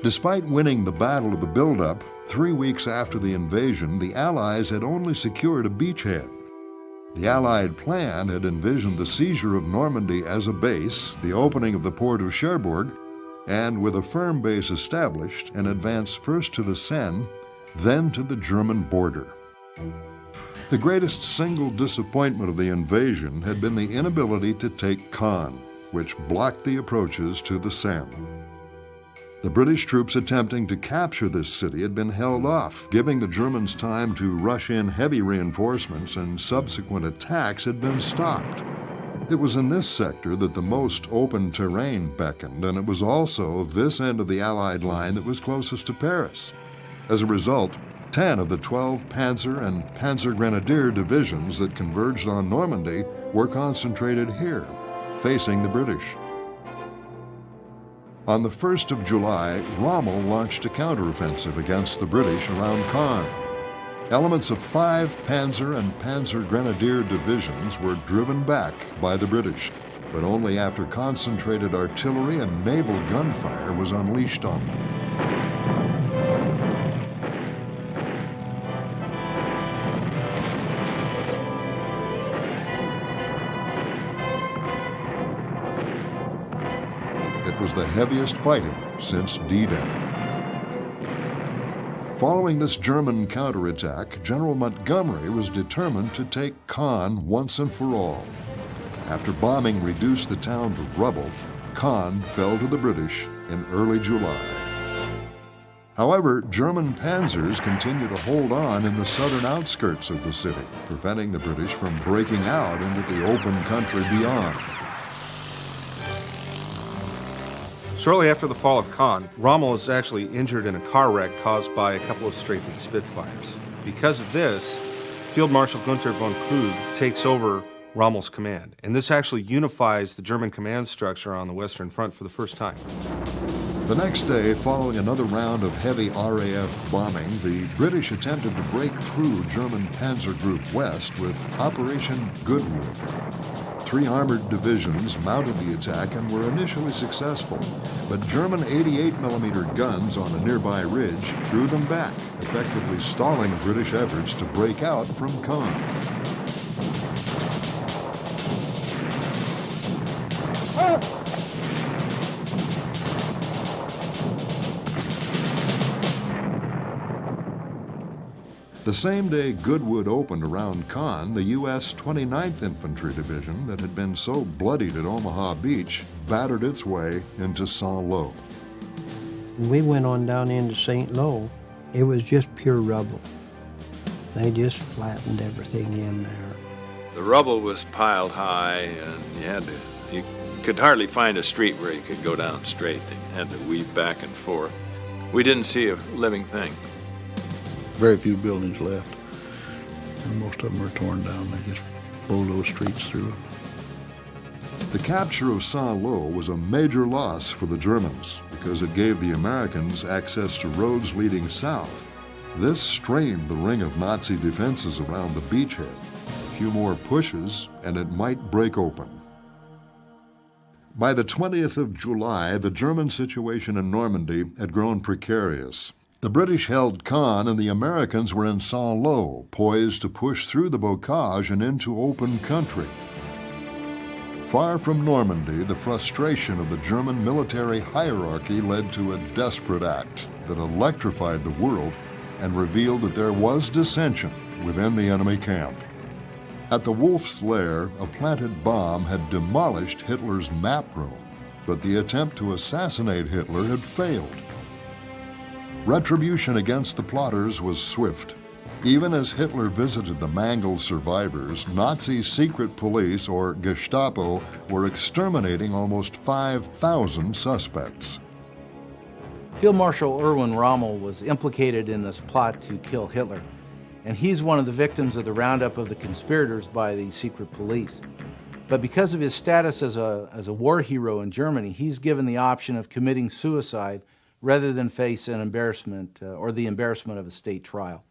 Despite winning the Battle of the Buildup, 3 weeks after the invasion, the Allies had only secured a beachhead. The Allied plan had envisioned the seizure of Normandy as a base, the opening of the port of Cherbourg, and with a firm base established, an advance first to the Seine, then to the German border. The greatest single disappointment of the invasion had been the inability to take Caen, which blocked the approaches to the Seine. The British troops attempting to capture this city had been held off, giving the Germans time to rush in heavy reinforcements, and subsequent attacks had been stopped. It was in this sector that the most open terrain beckoned, and it was also this end of the Allied line that was closest to Paris. As a result, 10 of the 12 Panzer and Panzer Grenadier divisions that converged on Normandy were concentrated here, facing the British. On the 1st of July, Rommel launched a counteroffensive against the British around Caen. Elements of 5 Panzer and Panzer Grenadier divisions were driven back by the British, but only after concentrated artillery and naval gunfire was unleashed on them. It was the heaviest fighting since D-Day. Following this German counterattack, General Montgomery was determined to take Caen once and for all. After bombing reduced the town to rubble, Caen fell to the British in early July. However, German panzers continued to hold on in the southern outskirts of the city, preventing the British from breaking out into the open country beyond. Shortly after the fall of Caen, Rommel is actually injured in a car wreck caused by a couple of strafing Spitfires. Because of this, Field Marshal Gunther von Kluge takes over Rommel's command, and this actually unifies the German command structure on the Western Front for the first time. The next day, following another round of heavy RAF bombing, the British attempted to break through German Panzer Group West with Operation Goodwood. 3 armored divisions mounted the attack and were initially successful, but German 88mm guns on a nearby ridge threw them back, effectively stalling British efforts to break out from Caen. The same day Goodwood opened around Caen, the U.S. 29th Infantry Division that had been so bloodied at Omaha Beach battered its way into Saint-Lô. We went on down into St. Lo. It was just pure rubble. They just flattened everything in there. The rubble was piled high, and you could hardly find a street where you could go down straight. You had to weave back and forth. We didn't see a living thing. Very few buildings left, and most of them were torn down. They just bulldozed streets through them. The capture of Saint-Lô was a major loss for the Germans because it gave the Americans access to roads leading south. This strained the ring of Nazi defenses around the beachhead. A few more pushes, and it might break open. By the 20th of July, the German situation in Normandy had grown precarious. The British held Caen, and the Americans were in Saint-Lô, poised to push through the bocage and into open country. Far from Normandy, the frustration of the German military hierarchy led to a desperate act that electrified the world and revealed that there was dissension within the enemy camp. At the Wolf's Lair, a planted bomb had demolished Hitler's map room, but the attempt to assassinate Hitler had failed. Retribution against the plotters was swift. Even as Hitler visited the mangled survivors, Nazi secret police, or Gestapo, were exterminating almost 5,000 suspects. Field Marshal Erwin Rommel was implicated in this plot to kill Hitler, and he's one of the victims of the roundup of the conspirators by the secret police. But because of his status as a war hero in Germany, he's given the option of committing suicide rather than face an embarrassment or the embarrassment of a state trial.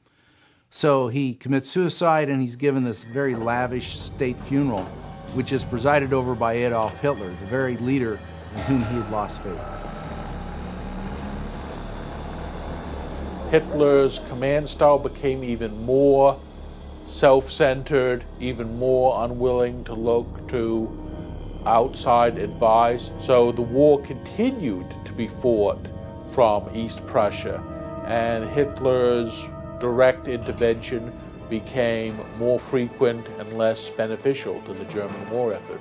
So he commits suicide, and he's given this very lavish state funeral, which is presided over by Adolf Hitler, the very leader in whom he had lost faith. Hitler's command style became even more self-centered, even more unwilling to look to outside advice. So the war continued to be fought from East Prussia, and Hitler's direct intervention became more frequent and less beneficial to the German war effort.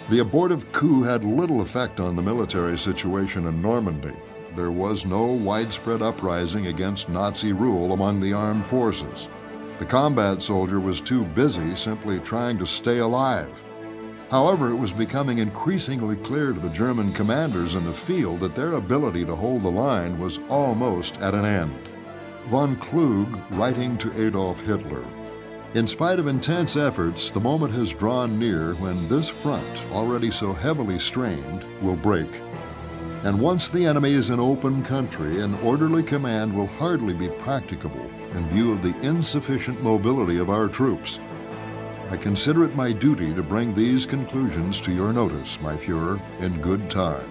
The abortive coup had little effect on the military situation in Normandy. There was no widespread uprising against Nazi rule among the armed forces. The combat soldier was too busy simply trying to stay alive. However, it was becoming increasingly clear to the German commanders in the field that their ability to hold the line was almost at an end. Von Klug, writing to Adolf Hitler, "In spite of intense efforts, the moment has drawn near when this front, already so heavily strained, will break. And once the enemy is in open country, an orderly command will hardly be practicable in view of the insufficient mobility of our troops. I consider it my duty to bring these conclusions to your notice, my Fuhrer, in good time."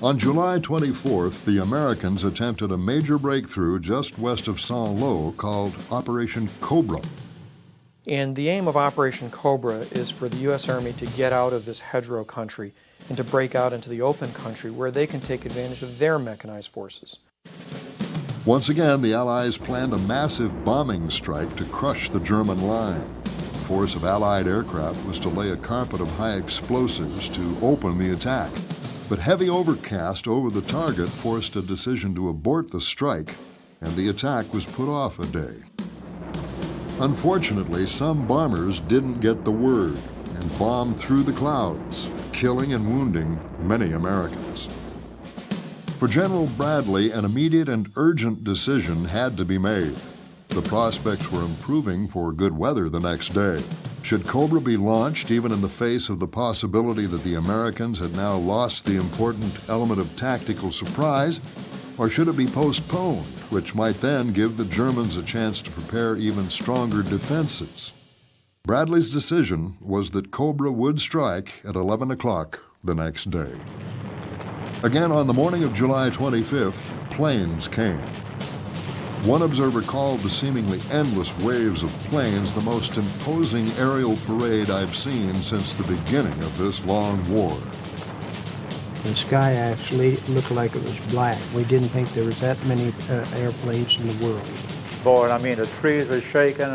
On July 24th, the Americans attempted a major breakthrough just west of Saint-Lô called Operation Cobra. And the aim of Operation Cobra is for the U.S. Army to get out of this hedgerow country and to break out into the open country where they can take advantage of their mechanized forces. Once again, the Allies planned a massive bombing strike to crush the German line. The force of Allied aircraft was to lay a carpet of high explosives to open the attack. But heavy overcast over the target forced a decision to abort the strike, and the attack was put off a day. Unfortunately, some bombers didn't get the word and bombed through the clouds, killing and wounding many Americans. For General Bradley, an immediate and urgent decision had to be made. The prospects were improving for good weather the next day. Should Cobra be launched even in the face of the possibility that the Americans had now lost the important element of tactical surprise, or should it be postponed, which might then give the Germans a chance to prepare even stronger defenses? Bradley's decision was that Cobra would strike at 11 o'clock the next day. Again, on the morning of July 25th, planes came. One observer called the seemingly endless waves of planes the most imposing aerial parade I've seen since the beginning of this long war. The sky actually looked like it was black. We didn't think there was that many airplanes in the world. Boy, I mean, the trees were shaking,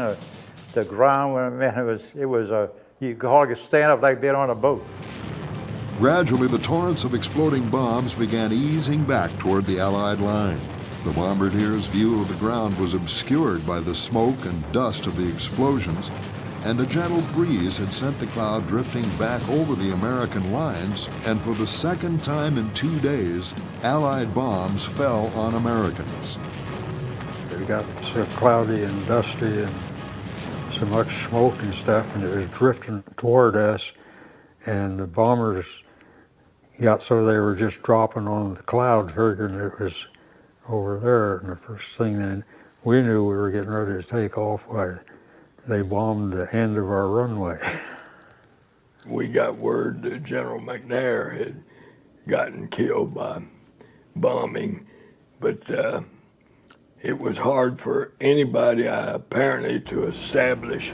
the ground, man, it was you could hardly stand up like being on a boat. Gradually, the torrents of exploding bombs began easing back toward the Allied line. The bombardiers' view of the ground was obscured by the smoke and dust of the explosions, and a gentle breeze had sent the cloud drifting back over the American lines, and for the second time in 2 days, Allied bombs fell on Americans. It got so cloudy and dusty and so much smoke and stuff, and it was drifting toward us, and the bombers got so they were just dropping on the clouds, figuring it was over there, and the first thing then we knew we were getting ready to take off, why they bombed the end of our runway. We got word that General McNair had gotten killed by bombing, but it was hard for anybody apparently to establish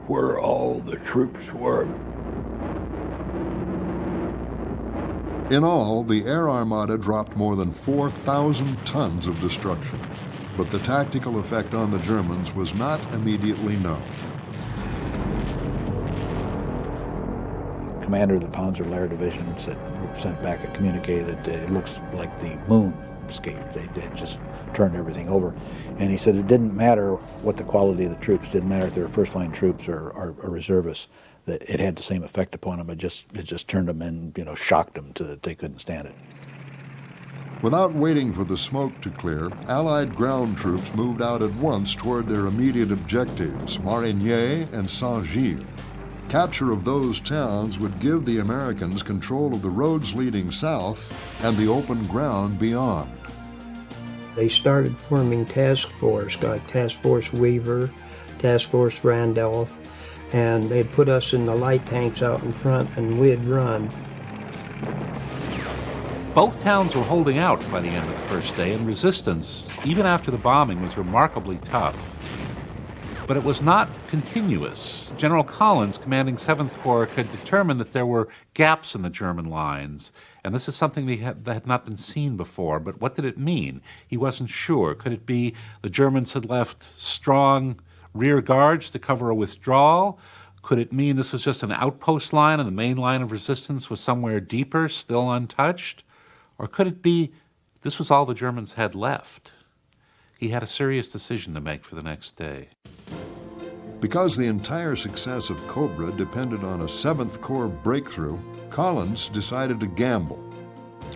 where all the troops were. In all, the Air Armada dropped more than 4,000 tons of destruction, but the tactical effect on the Germans was not immediately known. Commander of the Panzer Division sent back a communique that it looks like the moon escaped. They just turned everything over. And he said it didn't matter what the quality of the troops, didn't matter if they were first-line troops or reservists, that it had the same effect upon them. It just turned them and shocked them so that they couldn't stand it. Without waiting for the smoke to clear, Allied ground troops moved out at once toward their immediate objectives, Marigny and Saint-Gilles. Capture of those towns would give the Americans control of the roads leading south and the open ground beyond. They started forming task force, like Task Force Weaver, Task Force Randolph, and they'd put us in the light tanks out in front, and we'd run. Both towns were holding out by the end of the first day, and resistance, even after the bombing, was remarkably tough. But it was not continuous. General Collins, commanding 7th Corps, could determine that there were gaps in the German lines, and this is something that had not been seen before. But what did it mean? He wasn't sure. Could it be the Germans had left strong rear guards to cover a withdrawal? Could it mean this was just an outpost line and the main line of resistance was somewhere deeper, still untouched? Or could it be this was all the Germans had left? He had a serious decision to make for the next day. Because the entire success of Cobra depended on a 7th Corps breakthrough, Collins decided to gamble.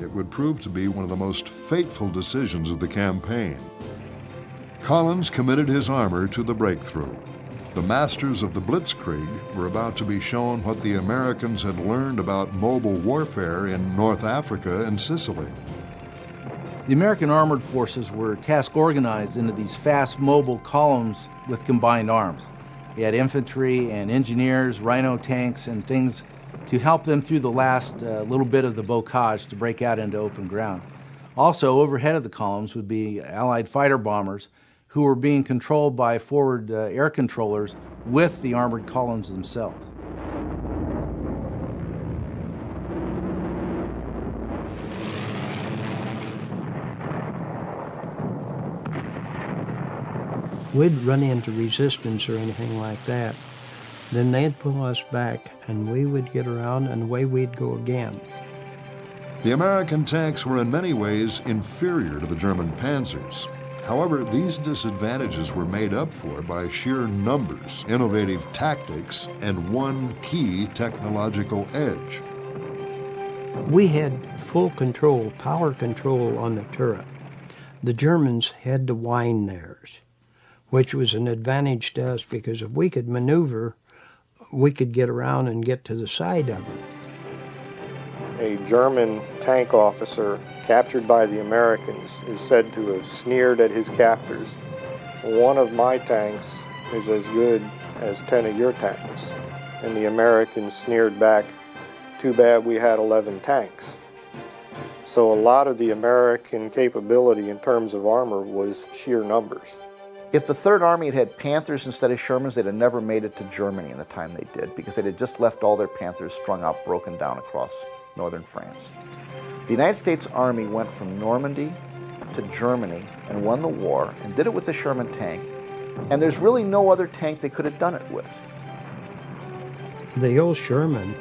It would prove to be one of the most fateful decisions of the campaign. Collins committed his armor to the breakthrough. The masters of the Blitzkrieg were about to be shown what the Americans had learned about mobile warfare in North Africa and Sicily. The American armored forces were task organized into these fast mobile columns with combined arms. They had infantry and engineers, rhino tanks, and things to help them through the last little bit of the bocage to break out into open ground. Also, overhead of the columns would be Allied fighter bombers who were being controlled by forward air controllers with the armored columns themselves. We'd run into resistance or anything like that. Then they'd pull us back, and we would get around, and away we'd go again. The American tanks were in many ways inferior to the German panzers. However, these disadvantages were made up for by sheer numbers, innovative tactics, and one key technological edge. We had full control, power control on the turret. The Germans had to wind theirs, which was an advantage to us because if we could maneuver, we could get around and get to the side of them. A German tank officer captured by the Americans is said to have sneered at his captors. One of my tanks is as good as 10 of your tanks. And the Americans sneered back, too bad we had 11 tanks. So a lot of the American capability in terms of armor was sheer numbers. If the Third Army had had Panthers instead of Shermans, they'd have never made it to Germany in the time they did, because they had just left all their Panthers strung out, broken down across northern France. The United States Army went from Normandy to Germany and won the war, and did it with the Sherman tank. And there's really no other tank they could have done it with. The old Sherman,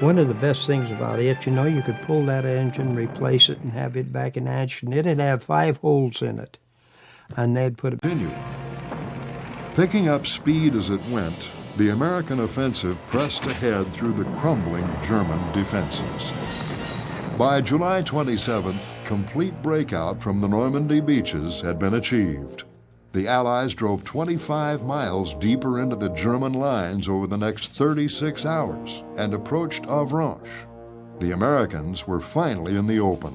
one of the best things about it, you know, you could pull that engine, replace it, and have it back in action. It'd have 5 holes in it, and they'd put it... Continue. Picking up speed as it went, the American offensive pressed ahead through the crumbling German defenses. By July 27th, complete breakout from the Normandy beaches had been achieved. The Allies drove 25 miles deeper into the German lines over the next 36 hours and approached Avranches. The Americans were finally in the open.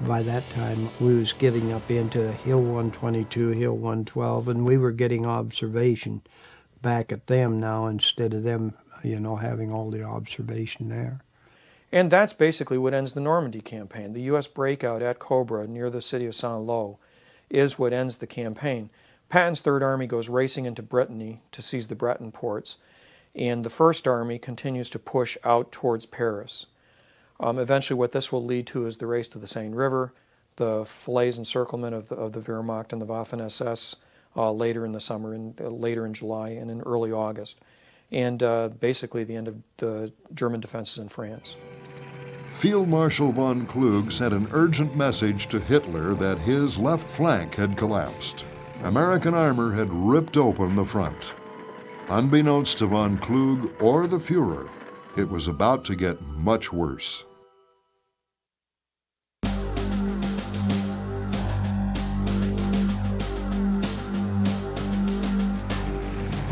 By that time, we was getting up into Hill 122, Hill 112, and we were getting observation back at them now instead of them, you know, having all the observation there. And that's basically what ends the Normandy campaign. The U.S. breakout at Cobra near the city of Saint-Lô is what ends the campaign. Patton's Third Army goes racing into Brittany to seize the Breton ports, and the First Army continues to push out towards Paris. Eventually what this will lead to is the race to the Seine River, the Falaise encirclement of the Wehrmacht and the Waffen-SS later in the summer, later in July and in early August, and basically the end of the German defenses in France. Field Marshal von Kluge sent an urgent message to Hitler that his left flank had collapsed. American armor had ripped open the front. Unbeknownst to von Kluge or the Fuhrer, it was about to get much worse.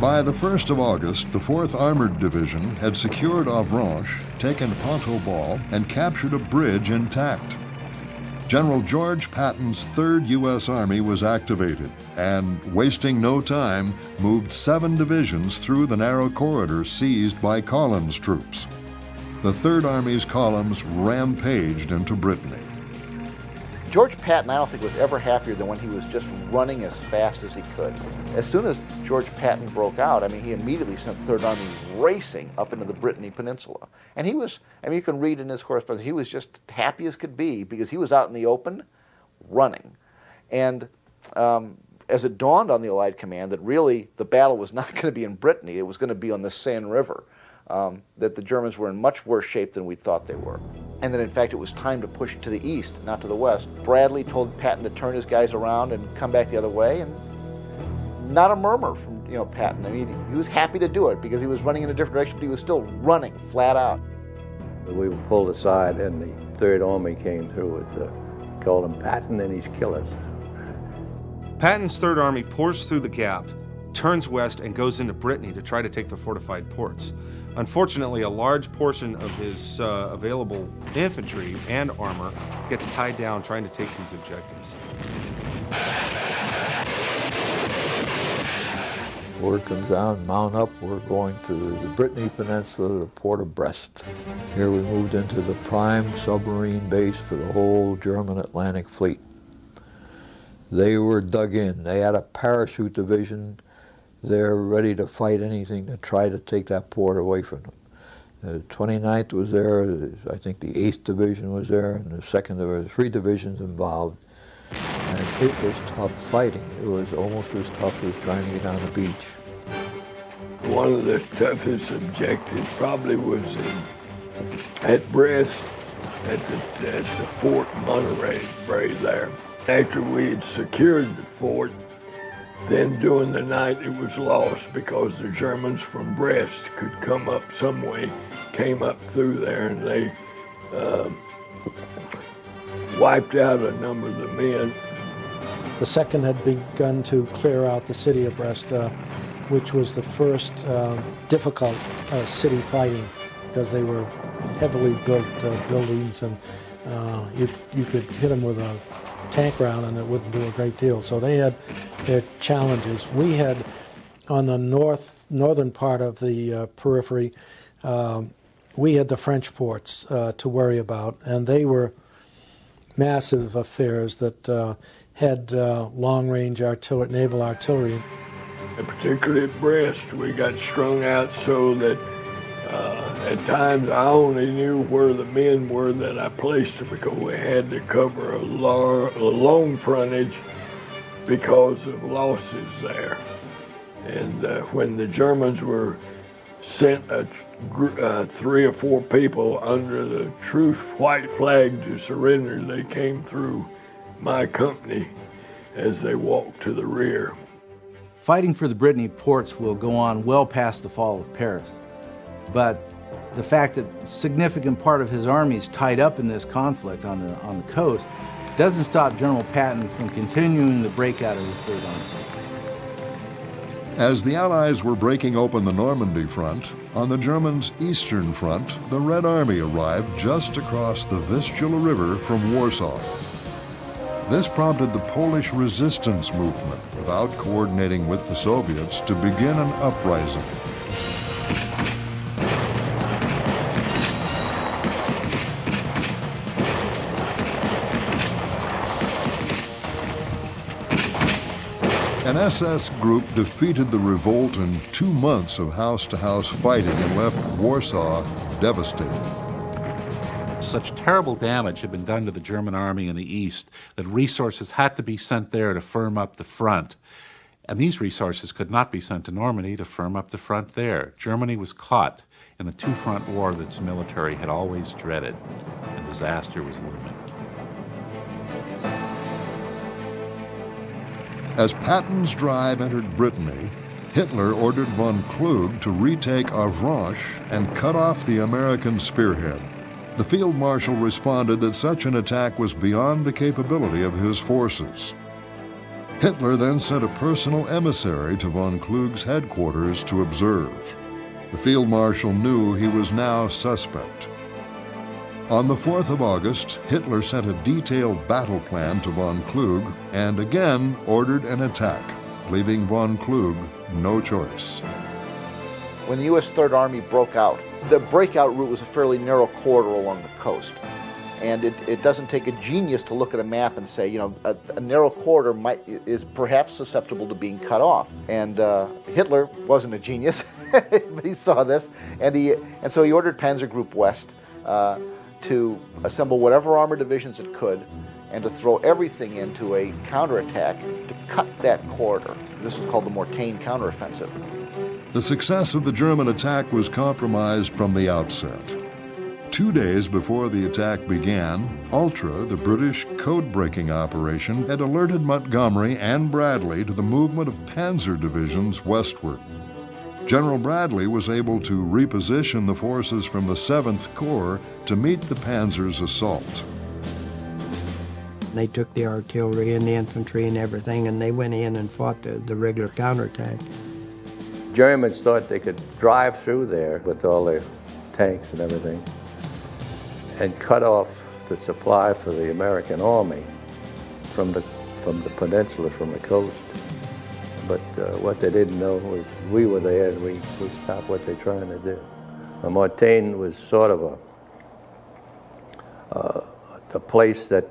By the 1st of August, the 4th Armored Division had secured Avranches, taken Pont-au-Bal, and captured a bridge intact. General George Patton's 3rd U.S. Army was activated and, wasting no time, moved 7 divisions through the narrow corridor seized by Collins' troops. The 3rd Army's columns rampaged into Brittany. George Patton, I don't think, was ever happier than when he was just running as fast as he could. As soon as George Patton broke out, I mean, he immediately sent the Third Army racing up into the Brittany Peninsula. And he was, I mean, you can read in his correspondence, he was just happy as could be because he was out in the open running. And as it dawned on the Allied command that really the battle was not going to be in Brittany, it was going to be on the Seine River, that the Germans were in much worse shape than we thought they were. And that in fact it was time to push to the east, not to the west. Bradley told Patton to turn his guys around and come back the other way, and not a murmur from Patton. I mean, he was happy to do it because he was running in a different direction, but he was still running flat out. We were pulled aside and the Third Army came through with, called him Patton and his killers. Patton's Third Army pours through the gap, turns west, and goes into Brittany to try to take the fortified ports. Unfortunately, a large portion of his available infantry and armor gets tied down trying to take these objectives. Word comes down, mount up, we're going to the Brittany Peninsula, the port of Brest. Here we moved into the prime submarine base for the whole German Atlantic Fleet. They were dug in. They had a parachute division. They're ready to fight anything to try to take that port away from them. The 29th was there, I think the 8th Division was there, and the 2nd, there were 3 divisions involved. And it was tough fighting. It was almost as tough as trying to get on the beach. One of the toughest objectives probably was at Brest, at the Fort Monterey there. After we had secured the fort, then during the night it was lost because the Germans from Brest could come up some way, came up through there, and they wiped out a number of the men. The 2nd had begun to clear out the city of Brest, which was the first difficult city fighting, because they were heavily built buildings, and you could hit them with a tank round and it wouldn't do a great deal. So they had their challenges. We had, on the northern part of the periphery, we had the French forts to worry about, and they were massive affairs that had long-range naval artillery. And particularly at Brest, we got strung out so that at times I only knew where the men were that I placed them, because we had to cover a long frontage because of losses there. And when the Germans were sent 3 or 4 people under the truce white flag to surrender, they came through my company as they walked to the rear. Fighting for the Brittany ports will go on well past the fall of Paris. But the fact that a significant part of his army is tied up in this conflict on the coast doesn't stop General Patton from continuing the breakout of the Third Army. As the Allies were breaking open the Normandy front, on the Germans' eastern front, the Red Army arrived just across the Vistula River from Warsaw. This prompted the Polish resistance movement, without coordinating with the Soviets, to begin an uprising. An SS group defeated the revolt in 2 months of house-to-house fighting and left Warsaw devastated. Such terrible damage had been done to the German army in the east that resources had to be sent there to firm up the front. And these resources could not be sent to Normandy to firm up the front there. Germany was caught in a two-front war that its military had always dreaded, and disaster was looming. As Patton's drive entered Brittany, Hitler ordered von Kluge to retake Avranches and cut off the American spearhead. The Field Marshal responded that such an attack was beyond the capability of his forces. Hitler then sent a personal emissary to von Kluge's headquarters to observe. The Field Marshal knew he was now suspect. On the 4th of August, Hitler sent a detailed battle plan to von Kluge and again ordered an attack, leaving von Kluge no choice. When the U.S. Third Army broke out, the breakout route was a fairly narrow corridor along the coast. And it doesn't take a genius to look at a map and say, you know, a narrow corridor is perhaps susceptible to being cut off. And Hitler wasn't a genius, but he saw this. And so he ordered Panzer Group West to assemble whatever armored divisions it could and to throw everything into a counterattack to cut that corridor. This was called the Mortain counteroffensive. The success of the German attack was compromised from the outset. 2 days before the attack began, Ultra, the British code-breaking operation, had alerted Montgomery and Bradley to the movement of panzer divisions westward. General Bradley was able to reposition the forces from the 7th Corps to meet the panzer's assault. They took the artillery and the infantry and everything, and they went in and fought the regular counterattack. Germans thought they could drive through there with all their tanks and everything and cut off the supply for the American army from the peninsula, from the coast. But what they didn't know was we were there and we stopped what they're trying to do. Mortain was sort of a place that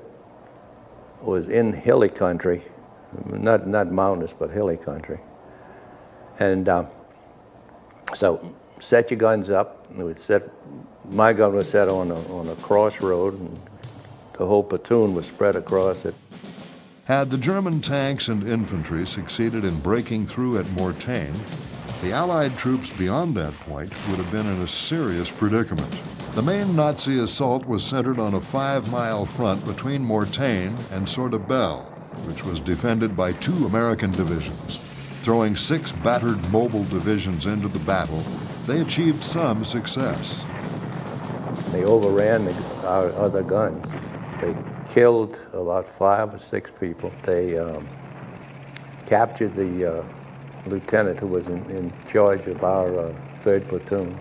was in hilly country, not mountainous, but hilly country. And so set your guns up. My gun was set on a crossroad, and the whole platoon was spread across it. Had the German tanks and infantry succeeded in breaking through at Mortain, the Allied troops beyond that point would have been in a serious predicament. The main Nazi assault was centered on a 5-mile front between Mortain and Sorte-Belle, which was defended by 2 American divisions. Throwing 6 battered mobile divisions into the battle, they achieved some success. They overran the our other guns. They killed about 5 or 6 people. They captured the lieutenant who was in charge of our 3rd platoon.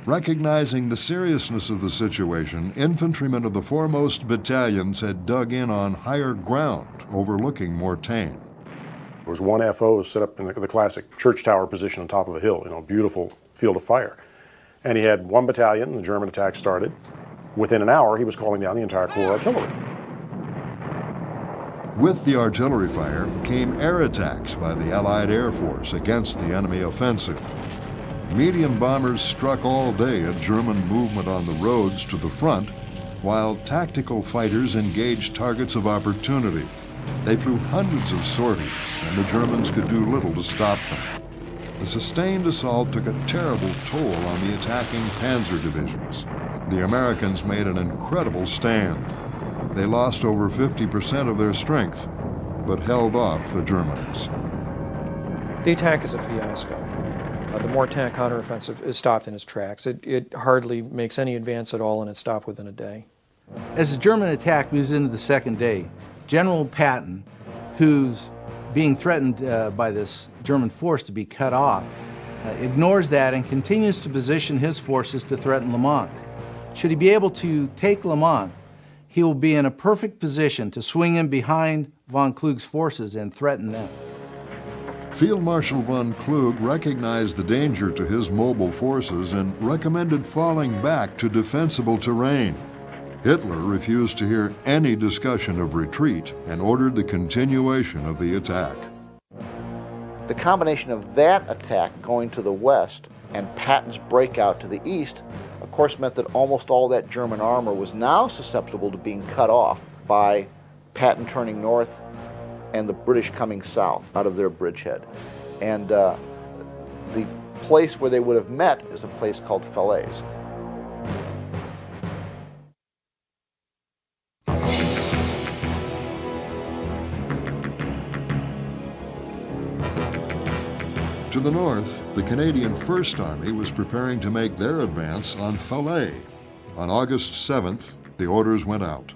Recognizing the seriousness of the situation, infantrymen of the foremost battalions had dug in on higher ground, overlooking Mortain. There was one FO set up in the classic church tower position on top of a hill, beautiful field of fire. And he had one battalion, the German attack started. Within an hour, he was calling down the entire Corps artillery. With the artillery fire came air attacks by the Allied Air Force against the enemy offensive. Medium bombers struck all day at German movement on the roads to the front, while tactical fighters engaged targets of opportunity. They flew hundreds of sorties, and the Germans could do little to stop them. The sustained assault took a terrible toll on the attacking panzer divisions. The Americans made an incredible stand. They lost over 50% of their strength, but held off the Germans. The attack is a fiasco. The Mortain counteroffensive is stopped in its tracks. It hardly makes any advance at all, and it stopped within a day. As the German attack moves into the 2nd day, General Patton, who's being threatened by this German force to be cut off, ignores that and continues to position his forces to threaten Le Mans. Should he be able to take Le Mans, he will be in a perfect position to swing in behind von Klug's forces and threaten them. Field Marshal von Klug recognized the danger to his mobile forces and recommended falling back to defensible terrain. Hitler refused to hear any discussion of retreat and ordered the continuation of the attack. The combination of that attack going to the west and Patton's breakout to the east, of course, meant that almost all that German armor was now susceptible to being cut off by Patton turning north and the British coming south out of their bridgehead. And the place where they would have met is a place called Falaise. To the north, the Canadian First Army was preparing to make their advance on Falaise. On August 7th, the orders went out.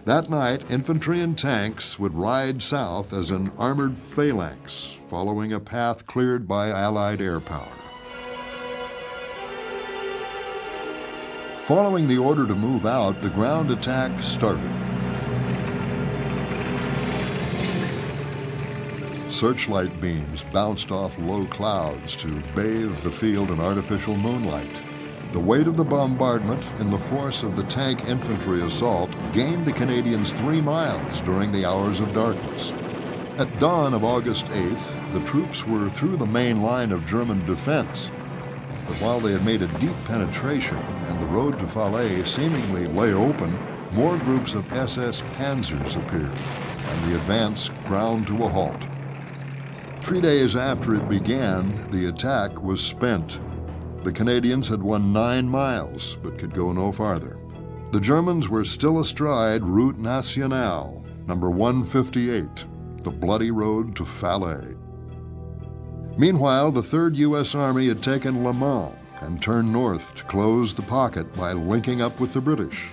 That night, infantry and tanks would ride south as an armored phalanx, following a path cleared by Allied air power. Following the order to move out, the ground attack started. Searchlight beams bounced off low clouds to bathe the field in artificial moonlight. The weight of the bombardment and the force of the tank infantry assault gained the Canadians 3 miles during the hours of darkness. At dawn of August 8th, the troops were through the main line of German defense. But while they had made a deep penetration and the road to Falaise seemingly lay open, more groups of SS Panzers appeared, and the advance ground to a halt. 3 days after it began, the attack was spent. The Canadians had won 9 miles, but could go no farther. The Germans were still astride Route Nationale, number 158, the bloody road to Falaise. Meanwhile, the 3rd U.S. Army had taken Le Mans and turned north to close the pocket by linking up with the British.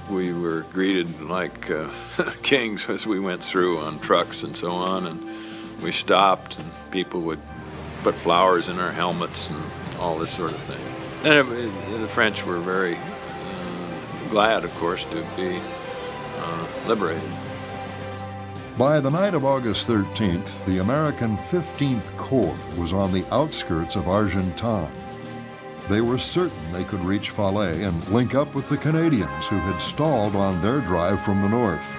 We were greeted like kings as we went through on trucks and so on, and we stopped and people would put flowers in our helmets and all this sort of thing. And the French were very glad, of course, to be liberated. By the night of August 13th, the American 15th Corps was on the outskirts of Argentan. They were certain they could reach Falaise and link up with the Canadians who had stalled on their drive from the north.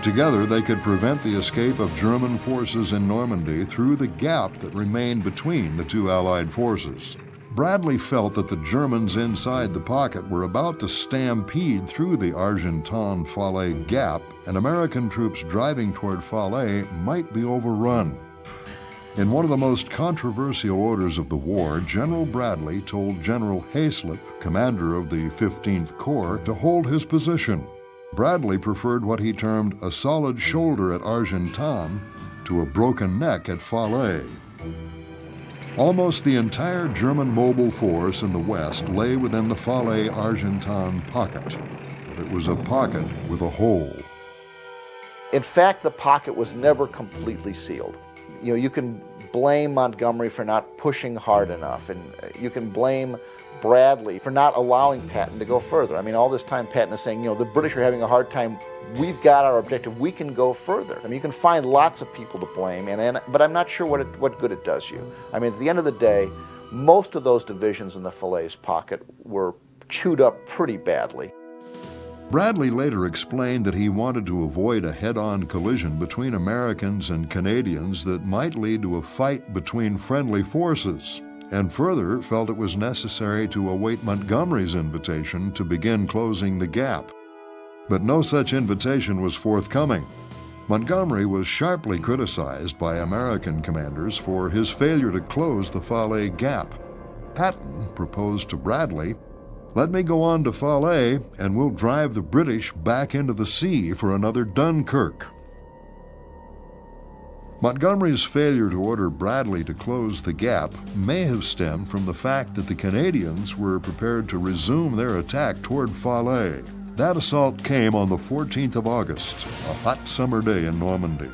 Together, they could prevent the escape of German forces in Normandy through the gap that remained between the two Allied forces. Bradley felt that the Germans inside the pocket were about to stampede through the Argentan-Falaise gap, and American troops driving toward Falaise might be overrun. In one of the most controversial orders of the war, General Bradley told General Hayslip, commander of the 15th Corps, to hold his position. Bradley preferred what he termed a solid shoulder at Argentan to a broken neck at Falaise. Almost the entire German mobile force in the west lay within the Falaise-Argentan pocket. It was a pocket with a hole. In fact, the pocket was never completely sealed. You can blame Montgomery for not pushing hard enough, and you can blame Bradley for not allowing Patton to go further. I mean, all this time Patton is saying, the British are having a hard time. We've got our objective. We can go further. I mean, you can find lots of people to blame, but I'm not sure what good it does you. I mean, at the end of the day, most of those divisions in the Falaise pocket were chewed up pretty badly. Bradley later explained that he wanted to avoid a head-on collision between Americans and Canadians that might lead to a fight between friendly forces, and further felt it was necessary to await Montgomery's invitation to begin closing the gap. But no such invitation was forthcoming. Montgomery was sharply criticized by American commanders for his failure to close the Falaise gap. Patton proposed to Bradley, "Let me go on to Falaise, and we'll drive the British back into the sea for another Dunkirk." Montgomery's failure to order Bradley to close the gap may have stemmed from the fact that the Canadians were prepared to resume their attack toward Falaise. That assault came on the 14th of August, a hot summer day in Normandy.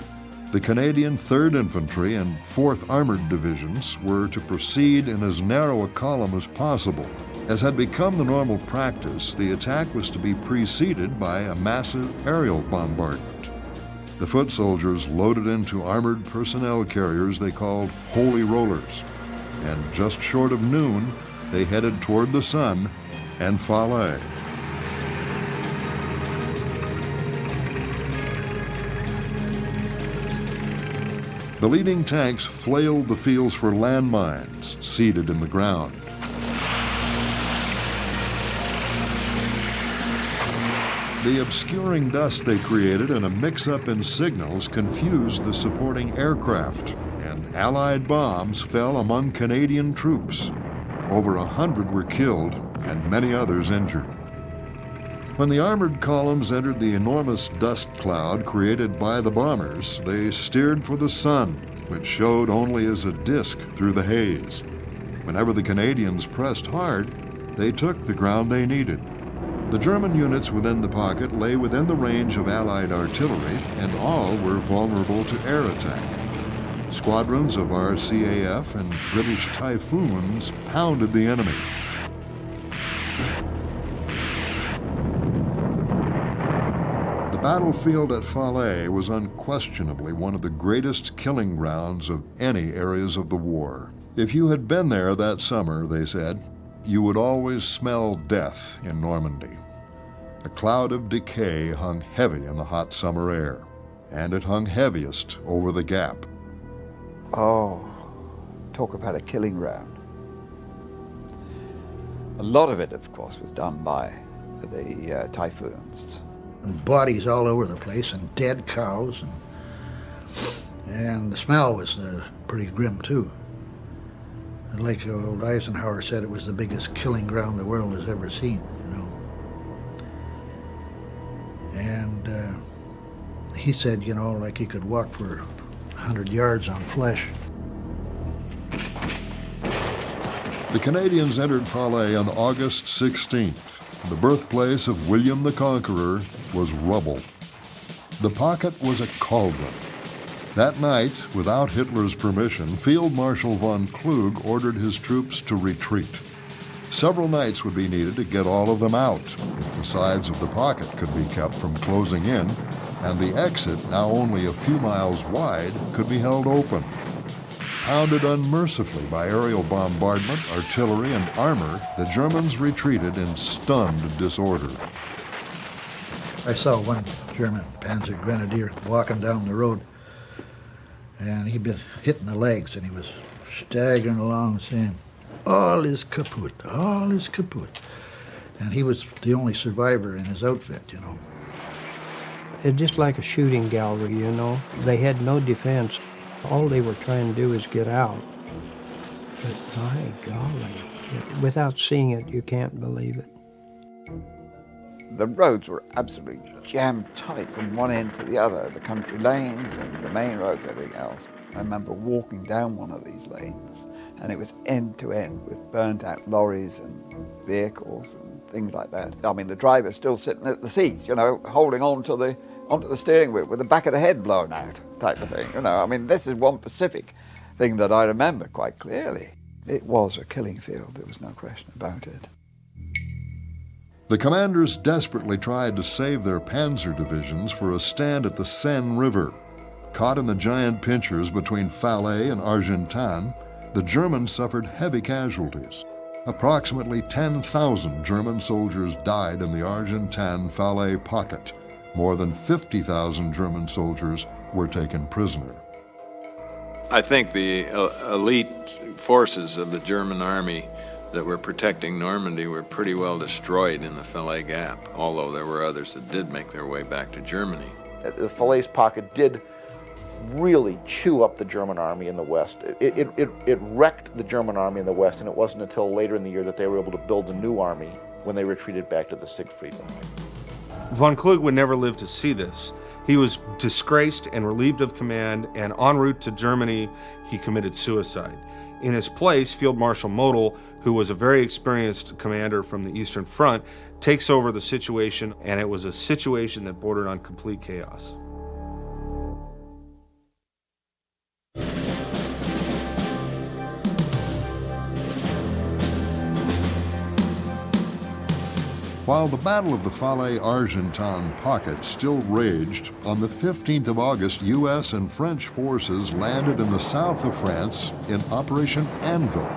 The Canadian 3rd Infantry and 4th Armored Divisions were to proceed in as narrow a column as possible. As had become the normal practice, the attack was to be preceded by a massive aerial bombardment. The foot soldiers loaded into armored personnel carriers they called Holy Rollers, and just short of noon, they headed toward the sun and Falaise. The leading tanks flailed the fields for landmines seeded in the ground. The obscuring dust they created and a mix-up in signals confused the supporting aircraft, and Allied bombs fell among Canadian troops. Over 100 were killed and many others injured. When the armored columns entered the enormous dust cloud created by the bombers, they steered for the sun, which showed only as a disk through the haze. Whenever the Canadians pressed hard, they took the ground they needed. The German units within the pocket lay within the range of Allied artillery, and all were vulnerable to air attack. Squadrons of RCAF and British Typhoons pounded the enemy. The battlefield at Falaise was unquestionably one of the greatest killing grounds of any areas of the war. If you had been there that summer, they said, you would always smell death in Normandy. A cloud of decay hung heavy in the hot summer air, and it hung heaviest over the gap. Oh, talk about a killing ground. A lot of it, of course, was done by the Typhoons. And bodies all over the place, and dead cows, and the smell was pretty grim, too. And like old Eisenhower said, it was the biggest killing ground the world has ever seen, And he said, like he could walk for 100 yards on flesh. The Canadians entered Falaise on August 16th. The birthplace of William the Conqueror was rubble. The pocket was a cauldron. That night, without Hitler's permission, Field Marshal von Kluge ordered his troops to retreat. Several nights would be needed to get all of them out, if the sides of the pocket could be kept from closing in, and the exit, now only a few miles wide, could be held open. Pounded unmercifully by aerial bombardment, artillery, and armor, the Germans retreated in stunned disorder. I saw one German Panzer Grenadier walking down the road, and he'd been hitting the legs, and he was staggering along saying, "All is kaput, all is kaput." And he was the only survivor in his outfit, It's just like a shooting gallery, They had no defense. All they were trying to do is get out. But my golly, without seeing it, you can't believe it. The roads were absolutely jammed tight from one end to the other, the country lanes and the main roads and everything else. I remember walking down one of these lanes, and it was end to end with burnt out lorries and vehicles and things like that. I mean, the driver's still sitting at the seat, you know, holding onto the steering wheel with the back of the head blown out, type of thing. You know, I mean, this is one specific thing that I remember quite clearly. It was a killing field, there was no question about it. The commanders desperately tried to save their panzer divisions for a stand at the Seine River. Caught in the giant pinchers between Falaise and Argentan, the Germans suffered heavy casualties. Approximately 10,000 German soldiers died in the Argentan-Falaise pocket. More than 50,000 German soldiers were taken prisoner. I think the elite forces of the German army that were protecting Normandy were pretty well destroyed in the Falaise Gap, although there were others that did make their way back to Germany. The Falaise pocket did really chew up the German army in the West. It wrecked the German army in the West, and it wasn't until later in the year that they were able to build a new army when they retreated back to the Siegfried Line. Von Klug would never live to see this. He was disgraced and relieved of command, and en route to Germany, he committed suicide. In his place, Field Marshal Model, who was a very experienced commander from the Eastern Front, takes over the situation, and it was a situation that bordered on complete chaos. While the Battle of the Falaise-Argentan pocket still raged, on the 15th of August, U.S. and French forces landed in the south of France in Operation Anvil.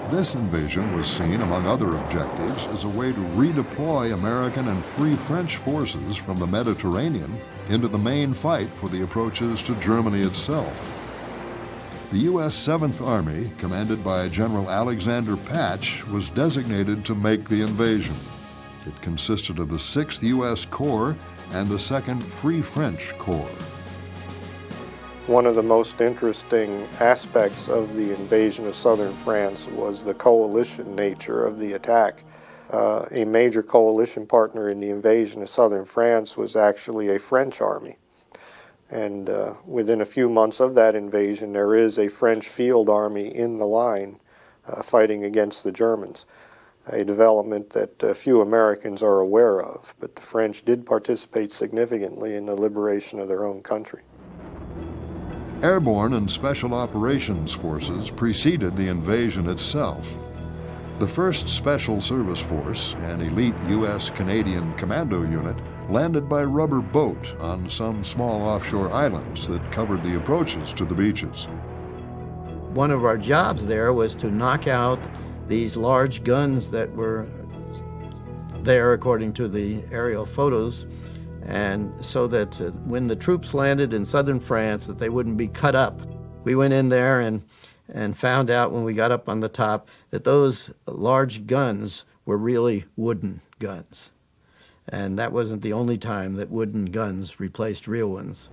This invasion was seen, among other objectives, as a way to redeploy American and Free French forces from the Mediterranean into the main fight for the approaches to Germany itself. The U.S. 7th Army, commanded by General Alexander Patch, was designated to make the invasion. It consisted of the 6th U.S. Corps and the 2nd Free French Corps. One of the most interesting aspects of the invasion of southern France was the coalition nature of the attack. A major coalition partner in the invasion of southern France was actually a French army. And within a few months of that invasion, there is a French field army in the line fighting against the Germans. A development that few Americans are aware of, but the French did participate significantly in the liberation of their own country. Airborne and Special Operations Forces preceded the invasion itself. The 1st Special Service Force, an elite U.S.-Canadian commando unit, landed by rubber boat on some small offshore islands that covered the approaches to the beaches. One of our jobs there was to knock out these large guns that were there according to the aerial photos, and so that when the troops landed in southern France that they wouldn't be cut up. We went in there and found out when we got up on the top that those large guns were really wooden guns. And that wasn't the only time that wooden guns replaced real ones.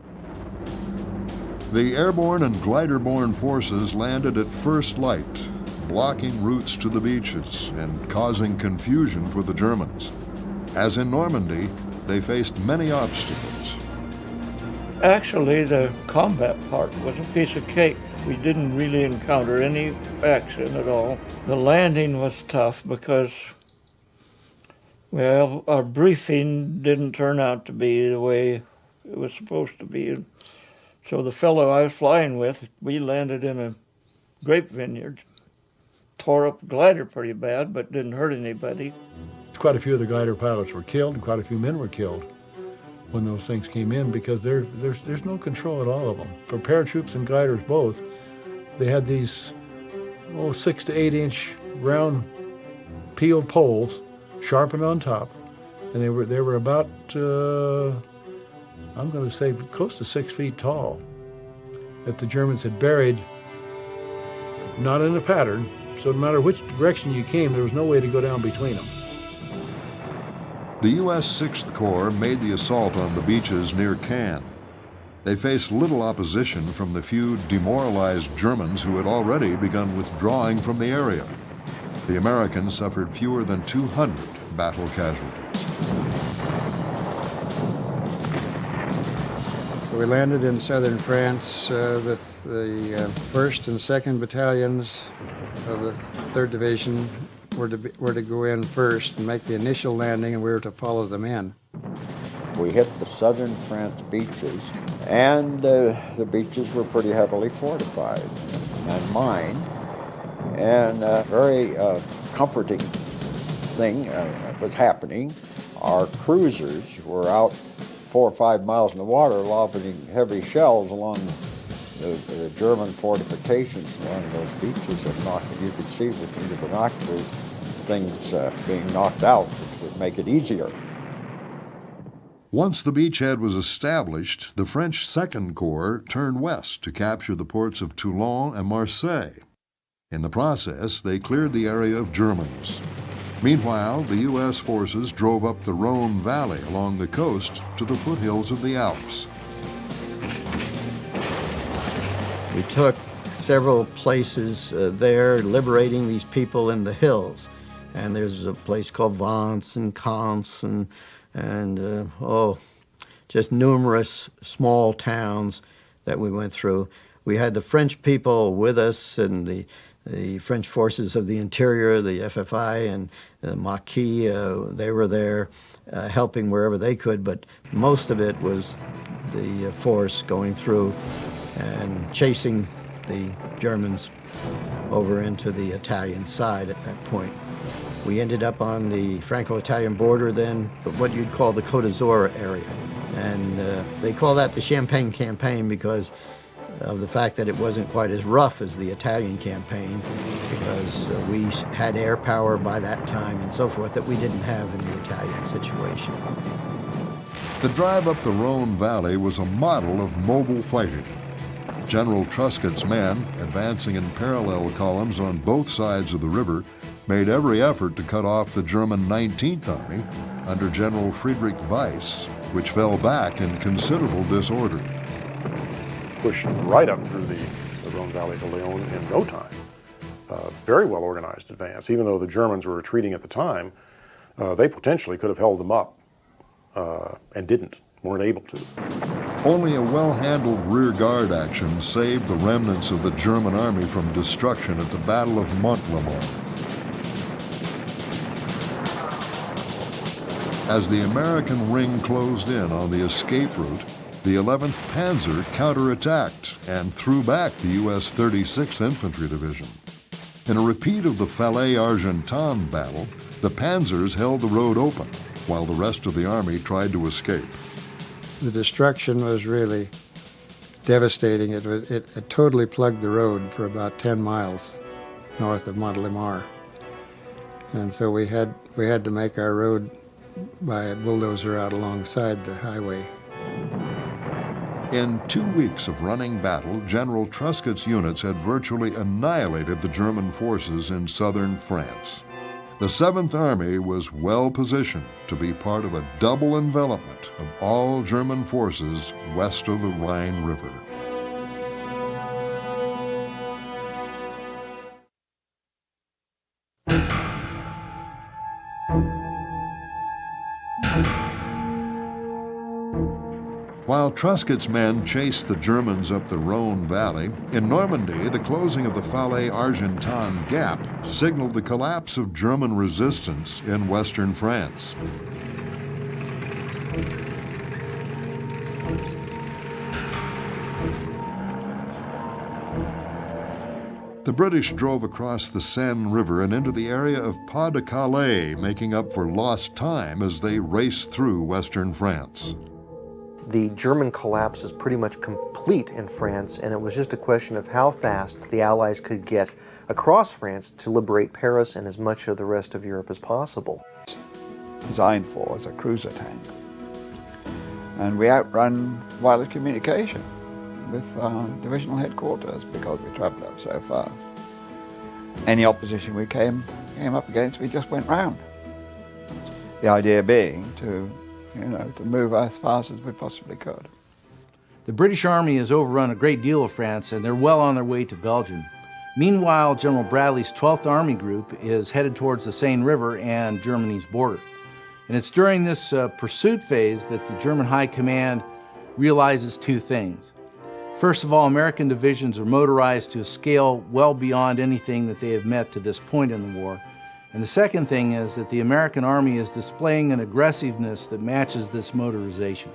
The airborne and glider-borne forces landed at first light, blocking routes to the beaches and causing confusion for the Germans. As in Normandy, they faced many obstacles. Actually, the combat part was a piece of cake. We didn't really encounter any action at all. The landing was tough because, well, our briefing didn't turn out to be the way it was supposed to be. So the fellow I was flying with, we landed in a grape vineyard. Tore up the glider pretty bad, but didn't hurt anybody. Quite a few of the glider pilots were killed, and quite a few men were killed when those things came in, because there's no control at all of them. For paratroops and gliders both, they had these 6 to 8 inch round peeled poles, sharpened on top, and they were about I'm going to say close to 6 feet tall, that the Germans had buried, not in a pattern. So no matter which direction you came, there was no way to go down between them. The U.S. 6th Corps made the assault on the beaches near Cannes. They faced little opposition from the few demoralized Germans who had already begun withdrawing from the area. The Americans suffered fewer than 200 battle casualties. So we landed in southern France. The 1st and 2nd battalions of the 3rd Division were to go in first and make the initial landing, and we were to follow them in. We hit the southern France beaches, and the beaches were pretty heavily fortified and mined. And a very comforting thing was happening. Our cruisers were out 4 or 5 miles in the water lobbing heavy shells along the German fortifications along those beaches, and you could see with the binoculars things being knocked out, which would make it easier. Once the beachhead was established, the French Second Corps turned west to capture the ports of Toulon and Marseille. In the process, they cleared the area of Germans. Meanwhile, the U.S. forces drove up the Rhone Valley along the coast to the foothills of the Alps. We took several places there, liberating these people in the hills. And there's a place called Vence and Caen and just numerous small towns that we went through. We had the French people with us, and the French forces of the interior, the FFI and the Maquis, they were there helping wherever they could, but most of it was the force going through and chasing the Germans over into the Italian side at that point. We ended up on the Franco-Italian border then, what you'd call the Côte d'Azur area. And they call that the Champagne campaign because of the fact that it wasn't quite as rough as the Italian campaign, because we had air power by that time and so forth that we didn't have in the Italian situation. The drive up the Rhone Valley was a model of mobile fighting. General Truscott's men, advancing in parallel columns on both sides of the river, made every effort to cut off the German 19th Army under General Friedrich Weiss, which fell back in considerable disorder. Pushed right up through the Rhone Valley to Lyon in no time. Very well organized advance. Even though the Germans were retreating at the time, they potentially could have held them up and weren't able to. Only a well-handled rear guard action saved the remnants of the German army from destruction at the Battle of Mont-le-Mort. As the American ring closed in on the escape route, the 11th Panzer counterattacked and threw back the U.S. 36th Infantry Division. In a repeat of the Falaise-Argentan battle, the Panzers held the road open, while the rest of the army tried to escape. The destruction was really devastating. It totally plugged the road for about 10 miles north of Mont-le-Mort. And so we had to make our road by a bulldozer out alongside the highway. In 2 weeks of running battle, General Truscott's units had virtually annihilated the German forces in southern France. The 7th Army was well positioned to be part of a double envelopment of all German forces west of the Rhine River. While Truscott's men chased the Germans up the Rhone Valley, in Normandy, the closing of the Falaise-Argentan Gap signaled the collapse of German resistance in western France. The British drove across the Seine River and into the area of Pas-de-Calais, making up for lost time as they raced through western France. The German collapse is pretty much complete in France, and it was just a question of how fast the Allies could get across France to liberate Paris and as much of the rest of Europe as possible. Designed for as a cruiser tank. And we outrun wireless communication with divisional headquarters because we travelled up so fast. Any opposition we came up against, we just went round. The idea being to move as fast as we possibly could. The British Army has overrun a great deal of France, and they're well on their way to Belgium. Meanwhile, General Bradley's 12th Army Group is headed towards the Seine River and Germany's border. And it's during this pursuit phase that the German High Command realizes two things. First of all, American divisions are motorized to a scale well beyond anything that they have met to this point in the war. And the second thing is that the American Army is displaying an aggressiveness that matches this motorization.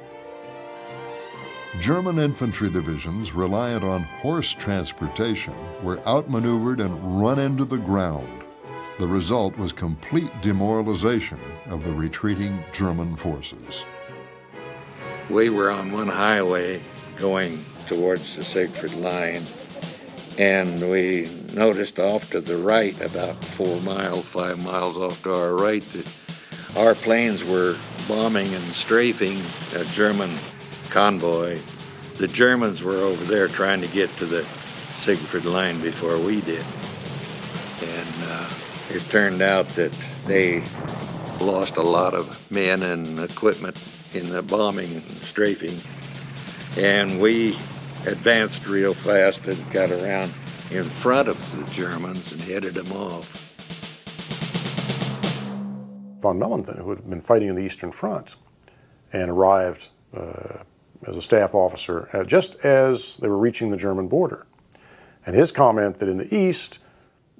German infantry divisions reliant on horse transportation were outmaneuvered and run into the ground. The result was complete demoralization of the retreating German forces. We were on one highway going towards the Siegfried Line, and we noticed off to the right, about 5 miles off to our right, that our planes were bombing and strafing a German convoy. The Germans were over there trying to get to the Siegfried Line before we did. And it turned out that they lost a lot of men and equipment in the bombing and strafing. And we advanced real fast and got around in front of the Germans and headed them off. Von Mellenthin, who had been fighting in the Eastern Front and arrived as a staff officer just as they were reaching the German border. And his comment that in the East,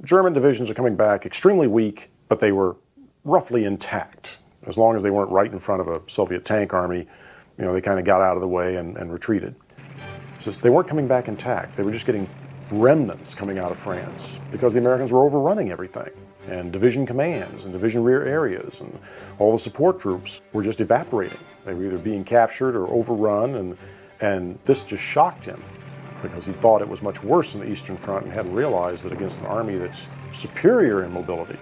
German divisions are coming back extremely weak, but they were roughly intact. As long as they weren't right in front of a Soviet tank army, they kind of got out of the way and retreated. So they weren't coming back intact. They were just getting remnants coming out of France because the Americans were overrunning everything. And division commands and division rear areas and all the support troops were just evaporating. They were either being captured or overrun, and this just shocked him because he thought it was much worse in the Eastern Front and hadn't realized that against an army that's superior in mobility,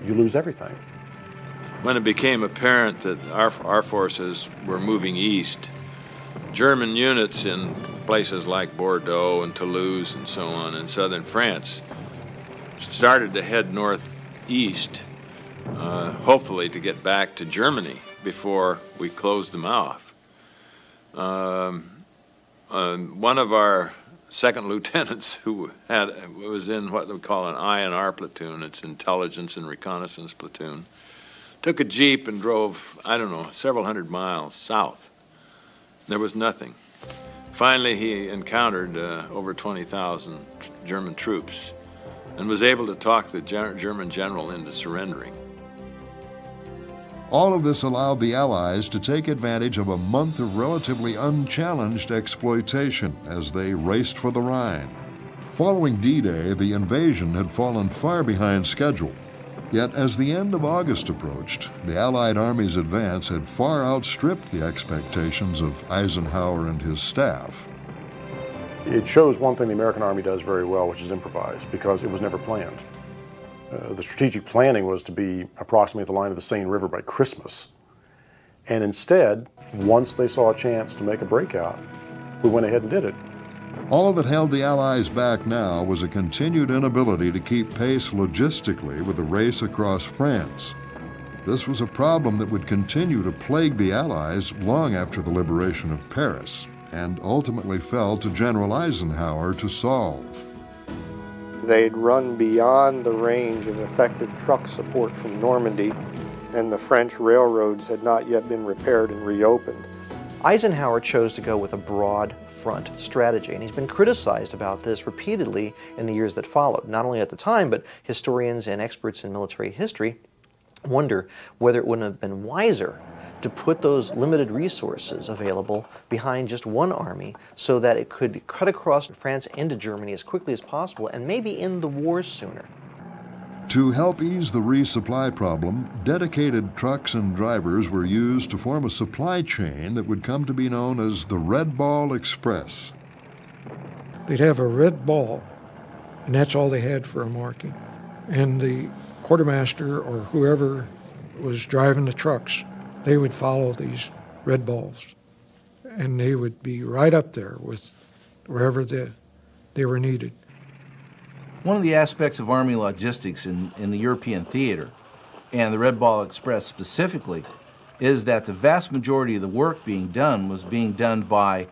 you lose everything. When it became apparent that our forces were moving east, German units in places like Bordeaux and Toulouse and so on in southern France started to head northeast, hopefully to get back to Germany before we closed them off. One of our second lieutenants who was in what we call an I&R platoon, it's intelligence and reconnaissance platoon, took a Jeep and drove, several hundred miles south. There was nothing. Finally, he encountered over 20,000 German troops and was able to talk the German general into surrendering. All of this allowed the Allies to take advantage of a month of relatively unchallenged exploitation as they raced for the Rhine. Following D-Day, the invasion had fallen far behind schedule. Yet as the end of August approached, the Allied Army's advance had far outstripped the expectations of Eisenhower and his staff. It shows one thing the American Army does very well, which is improvise, because it was never planned. The strategic planning was to be approximately at the line of the Seine River by Christmas. And instead, once they saw a chance to make a breakout, we went ahead and did it. All that held the Allies back now was a continued inability to keep pace logistically with the race across France. This was a problem that would continue to plague the Allies long after the liberation of Paris, and ultimately fell to General Eisenhower to solve. They'd run beyond the range of effective truck support from Normandy, and the French railroads had not yet been repaired and reopened. Eisenhower chose to go with a broad front strategy, and he's been criticized about this repeatedly in the years that followed. Not only at the time, but historians and experts in military history wonder whether it wouldn't have been wiser to put those limited resources available behind just one army so that it could cut across France into Germany as quickly as possible and maybe end the war sooner. To help ease the resupply problem, dedicated trucks and drivers were used to form a supply chain that would come to be known as the Red Ball Express. They'd have a red ball, and that's all they had for a marking. And the quartermaster or whoever was driving the trucks, they would follow these red balls, and they would be right up there with wherever they were needed. One of the aspects of Army logistics in the European theater, and the Red Ball Express specifically, is that the vast majority of the work being done was being done by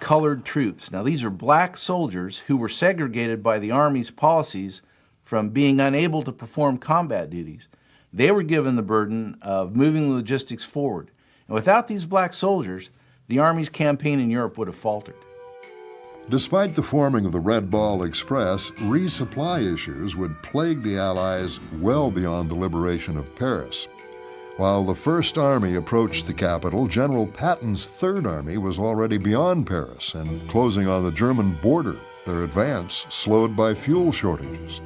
colored troops. Now, these are black soldiers who were segregated by the Army's policies from being unable to perform combat duties. They were given the burden of moving logistics forward. And without these black soldiers, the Army's campaign in Europe would have faltered. Despite the forming of the Red Ball Express, resupply issues would plague the Allies well beyond the liberation of Paris. While the First Army approached the capital, General Patton's Third Army was already beyond Paris and closing on the German border, their advance slowed by fuel shortages.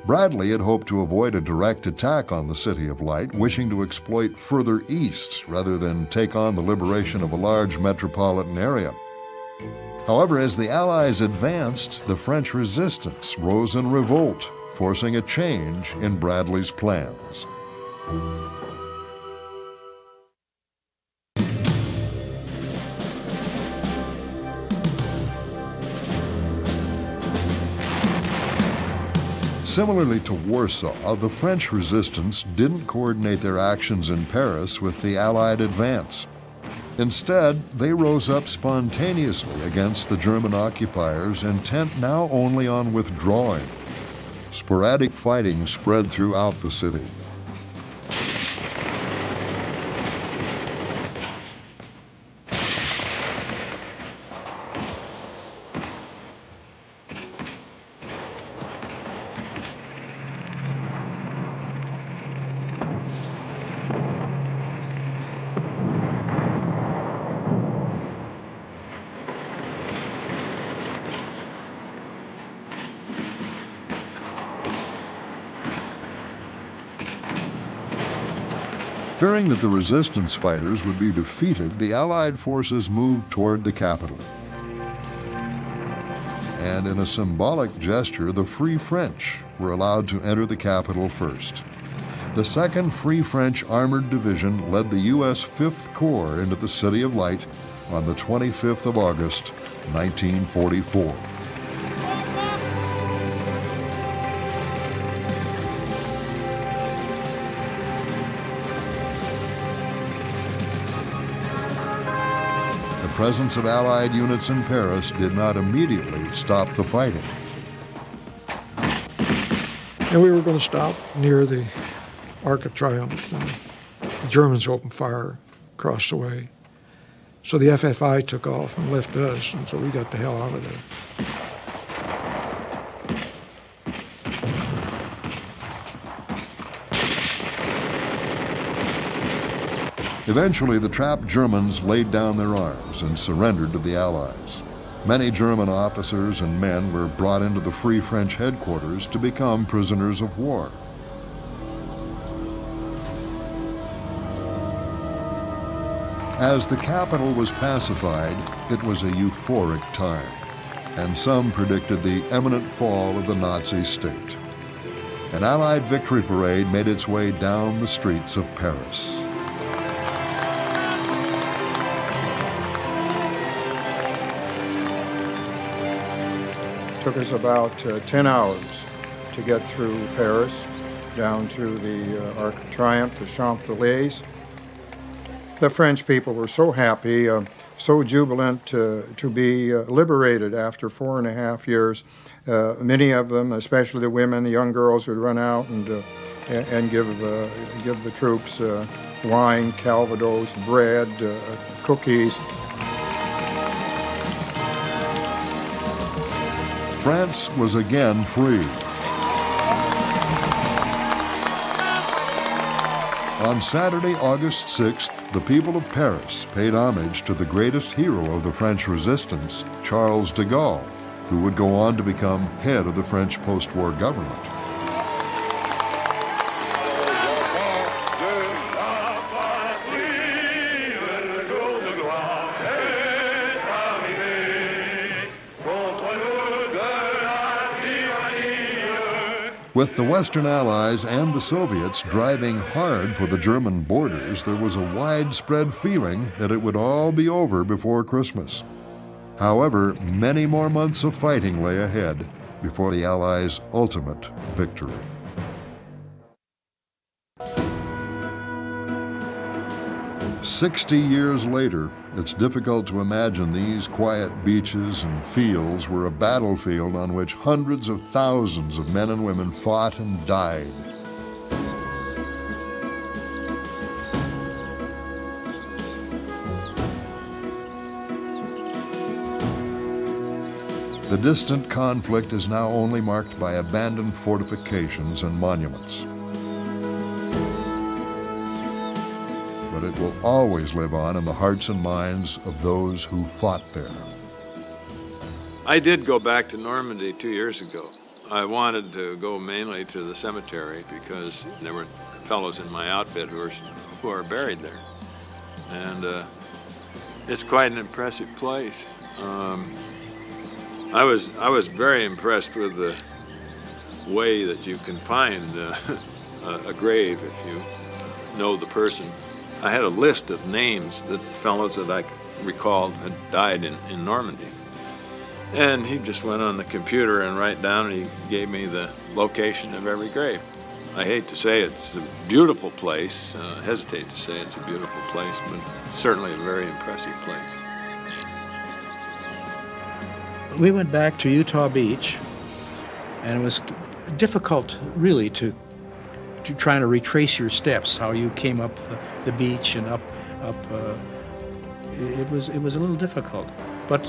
Bradley had hoped to avoid a direct attack on the City of Light, wishing to exploit further east rather than take on the liberation of a large metropolitan area. However, as the Allies advanced, the French resistance rose in revolt, forcing a change in Bradley's plans. Similarly to Warsaw, the French resistance didn't coordinate their actions in Paris with the Allied advance. Instead, they rose up spontaneously against the German occupiers, intent now only on withdrawing. Sporadic fighting spread throughout the city. Fearing that the resistance fighters would be defeated, the Allied forces moved toward the capital. And in a symbolic gesture, the Free French were allowed to enter the capital first. The 2nd Free French Armored Division led the U.S. 5th Corps into the City of Light on the 25th of August, 1944. The presence of Allied units in Paris did not immediately stop the fighting. And we were going to stop near the Arc of Triumph, and the Germans opened fire across the way. So the FFI took off and left us, and so we got the hell out of there. Eventually, the trapped Germans laid down their arms and surrendered to the Allies. Many German officers and men were brought into the Free French headquarters to become prisoners of war. As the capital was pacified, it was a euphoric time, and some predicted the imminent fall of the Nazi state. An Allied victory parade made its way down the streets of Paris. It took us about 10 hours to get through Paris, down to the Arc of Triumph, the Champs-Élysées. The French people were so happy, so jubilant to be liberated after 4.5 years. Many of them, especially the women, the young girls, would run out and give the troops wine, calvados, bread, cookies. France was again free. On Saturday, August 6th, the people of Paris paid homage to the greatest hero of the French resistance, Charles de Gaulle, who would go on to become head of the French post-war government. With the Western Allies and the Soviets driving hard for the German borders, there was a widespread feeling that it would all be over before Christmas. However, many more months of fighting lay ahead before the Allies' ultimate victory. "60 years later, it's difficult to imagine these quiet beaches and fields were a battlefield on which hundreds of thousands of men and women fought and died. The distant conflict is now only marked by abandoned fortifications and monuments. But it will always live on in the hearts and minds of those who fought there. I did go back to Normandy 2 years ago. I wanted to go mainly to the cemetery because there were fellows in my outfit who are buried there. And it's quite an impressive place. I was very impressed with the way that you can find a grave if you know the person. I had a list of names that fellows that I recalled had died in Normandy. And he just went on the computer and write down, and he gave me the location of every grave. I hate to say it's a beautiful place. I hesitate to say it's a beautiful place, but it's certainly a very impressive place. We went back to Utah Beach, and it was difficult, really, to try to retrace your steps, how you came up the beach and up. It was a little difficult. But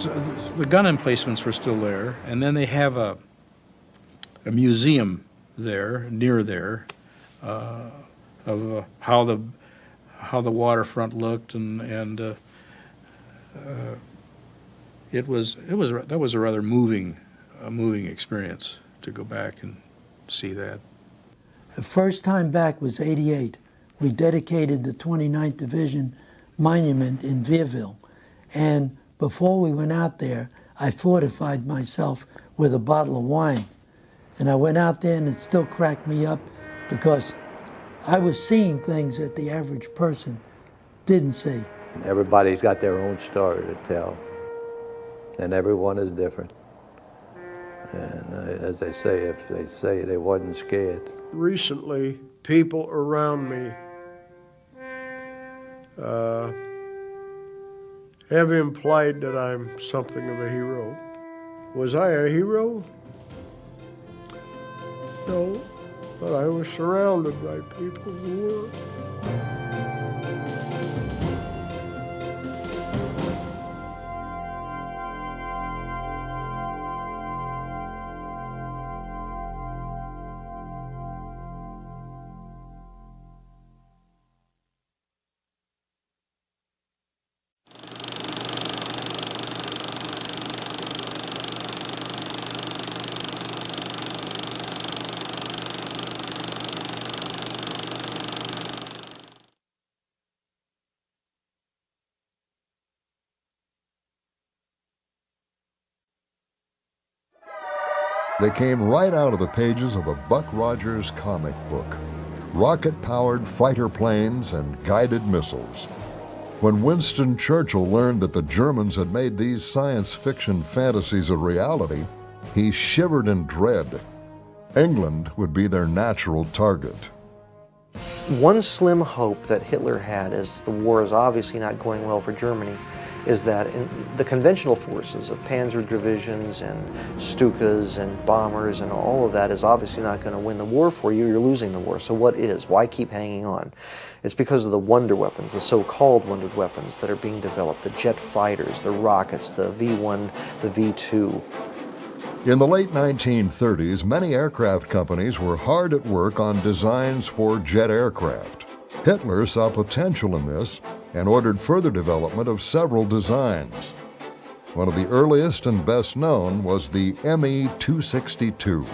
the gun emplacements were still there, and then they have a museum there, near there, of how the waterfront looked, and that was a rather moving experience to go back and see that. The first time back was '88. We dedicated the 29th Division monument in Vierville, and before we went out there, I fortified myself with a bottle of wine. And I went out there, and it still cracked me up because I was seeing things that the average person didn't see. Everybody's got their own story to tell, and everyone is different. And as they say, if they say they wasn't scared. Recently, people around me have implied that I'm something of a hero. Was I a hero? No, but I was surrounded by people who were. They came right out of the pages of a Buck Rogers comic book. Rocket-powered fighter planes and guided missiles. When Winston Churchill learned that the Germans had made these science fiction fantasies a reality, he shivered in dread. England would be their natural target. One slim hope that Hitler had, as the war is obviously not going well for Germany, is that in the conventional forces of panzer divisions and Stukas and bombers and all of that is obviously not going to win the war for you. You're losing the war. So what is? Why keep hanging on? It's because of the wonder weapons, the so-called wonder weapons that are being developed, the jet fighters, the rockets, the V-1, the V-2. In the late 1930s, many aircraft companies were hard at work on designs for jet aircraft. Hitler saw potential in this and ordered further development of several designs. One of the earliest and best known was the Me-262.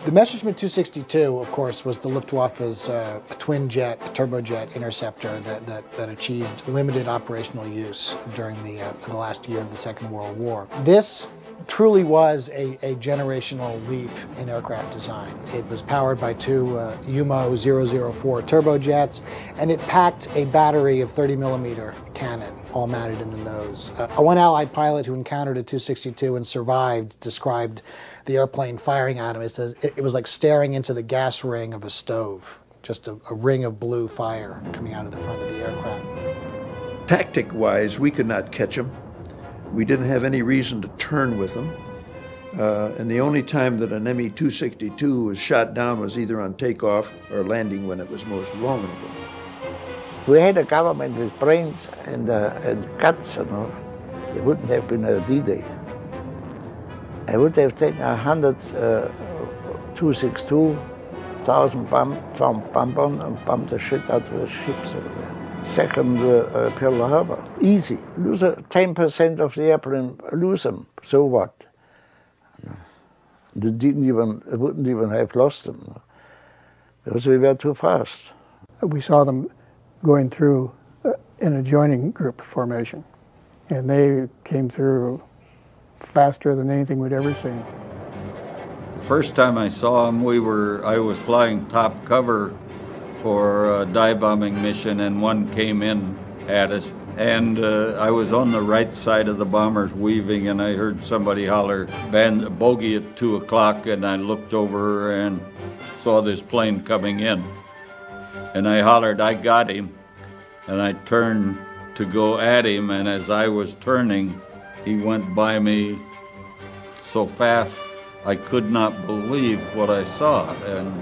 The Messerschmitt 262, of course, was the Luftwaffe's twin-jet, turbojet interceptor that achieved limited operational use during the last year of the Second World War. This truly was a generational leap in aircraft design. It was powered by two UMO 004 turbojets, and it packed a battery of 30mm cannon, all mounted in the nose. One Allied pilot who encountered a 262 and survived described the airplane firing at him. It says it was like staring into the gas ring of a stove, just a ring of blue fire coming out of the front of the aircraft. Tactic-wise, we could not catch them. We didn't have any reason to turn with them. And the only time that an Me-262 was shot down was either on takeoff or landing when it was most vulnerable. We had a government with brains and guts, you know. It wouldn't have been a D-Day. I would have taken 100 262 1,000 bomb and bombed the shit out of the ships over there. Second, Pearl Harbor, easy. Lose 10% of the airplane, lose them. So what? They wouldn't even have lost them because we were too fast. We saw them going through an adjoining group formation, and they came through faster than anything we'd ever seen. The first time I saw them, I was flying top cover for a dive bombing mission, and one came in at us. And I was on the right side of the bombers weaving, and I heard somebody holler, bogey at 2 o'clock, and I looked over and saw this plane coming in. And I hollered, I got him. And I turned to go at him, and as I was turning, he went by me so fast I could not believe what I saw, and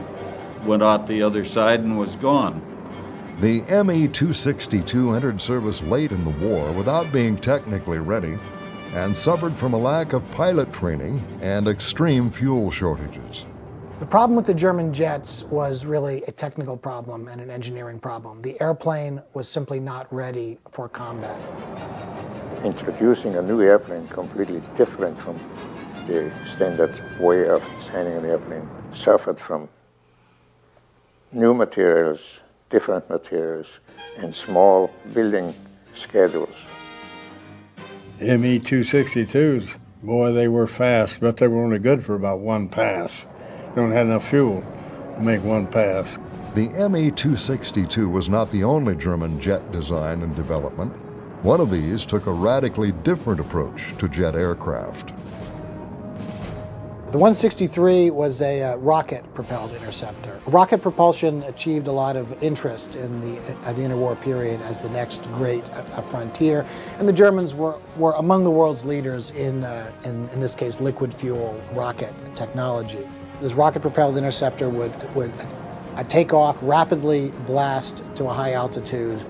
went out the other side and was gone. The ME-262 entered service late in the war without being technically ready and suffered from a lack of pilot training and extreme fuel shortages. The problem with the German jets was really a technical problem and an engineering problem. The airplane was simply not ready for combat. Introducing a new airplane completely different from the standard way of designing an airplane suffered from new materials, different materials, and small building schedules. ME-262s, boy, they were fast, but they were only good for about one pass. They don't have enough fuel to make one pass. The ME-262 was not the only German jet design and development. One of these took a radically different approach to jet aircraft. The 163 was a rocket-propelled interceptor. Rocket propulsion achieved a lot of interest in the interwar period as the next great frontier, and the Germans were among the world's leaders in this case, liquid fuel rocket technology. This rocket-propelled interceptor would take off, rapidly blast to a high altitude,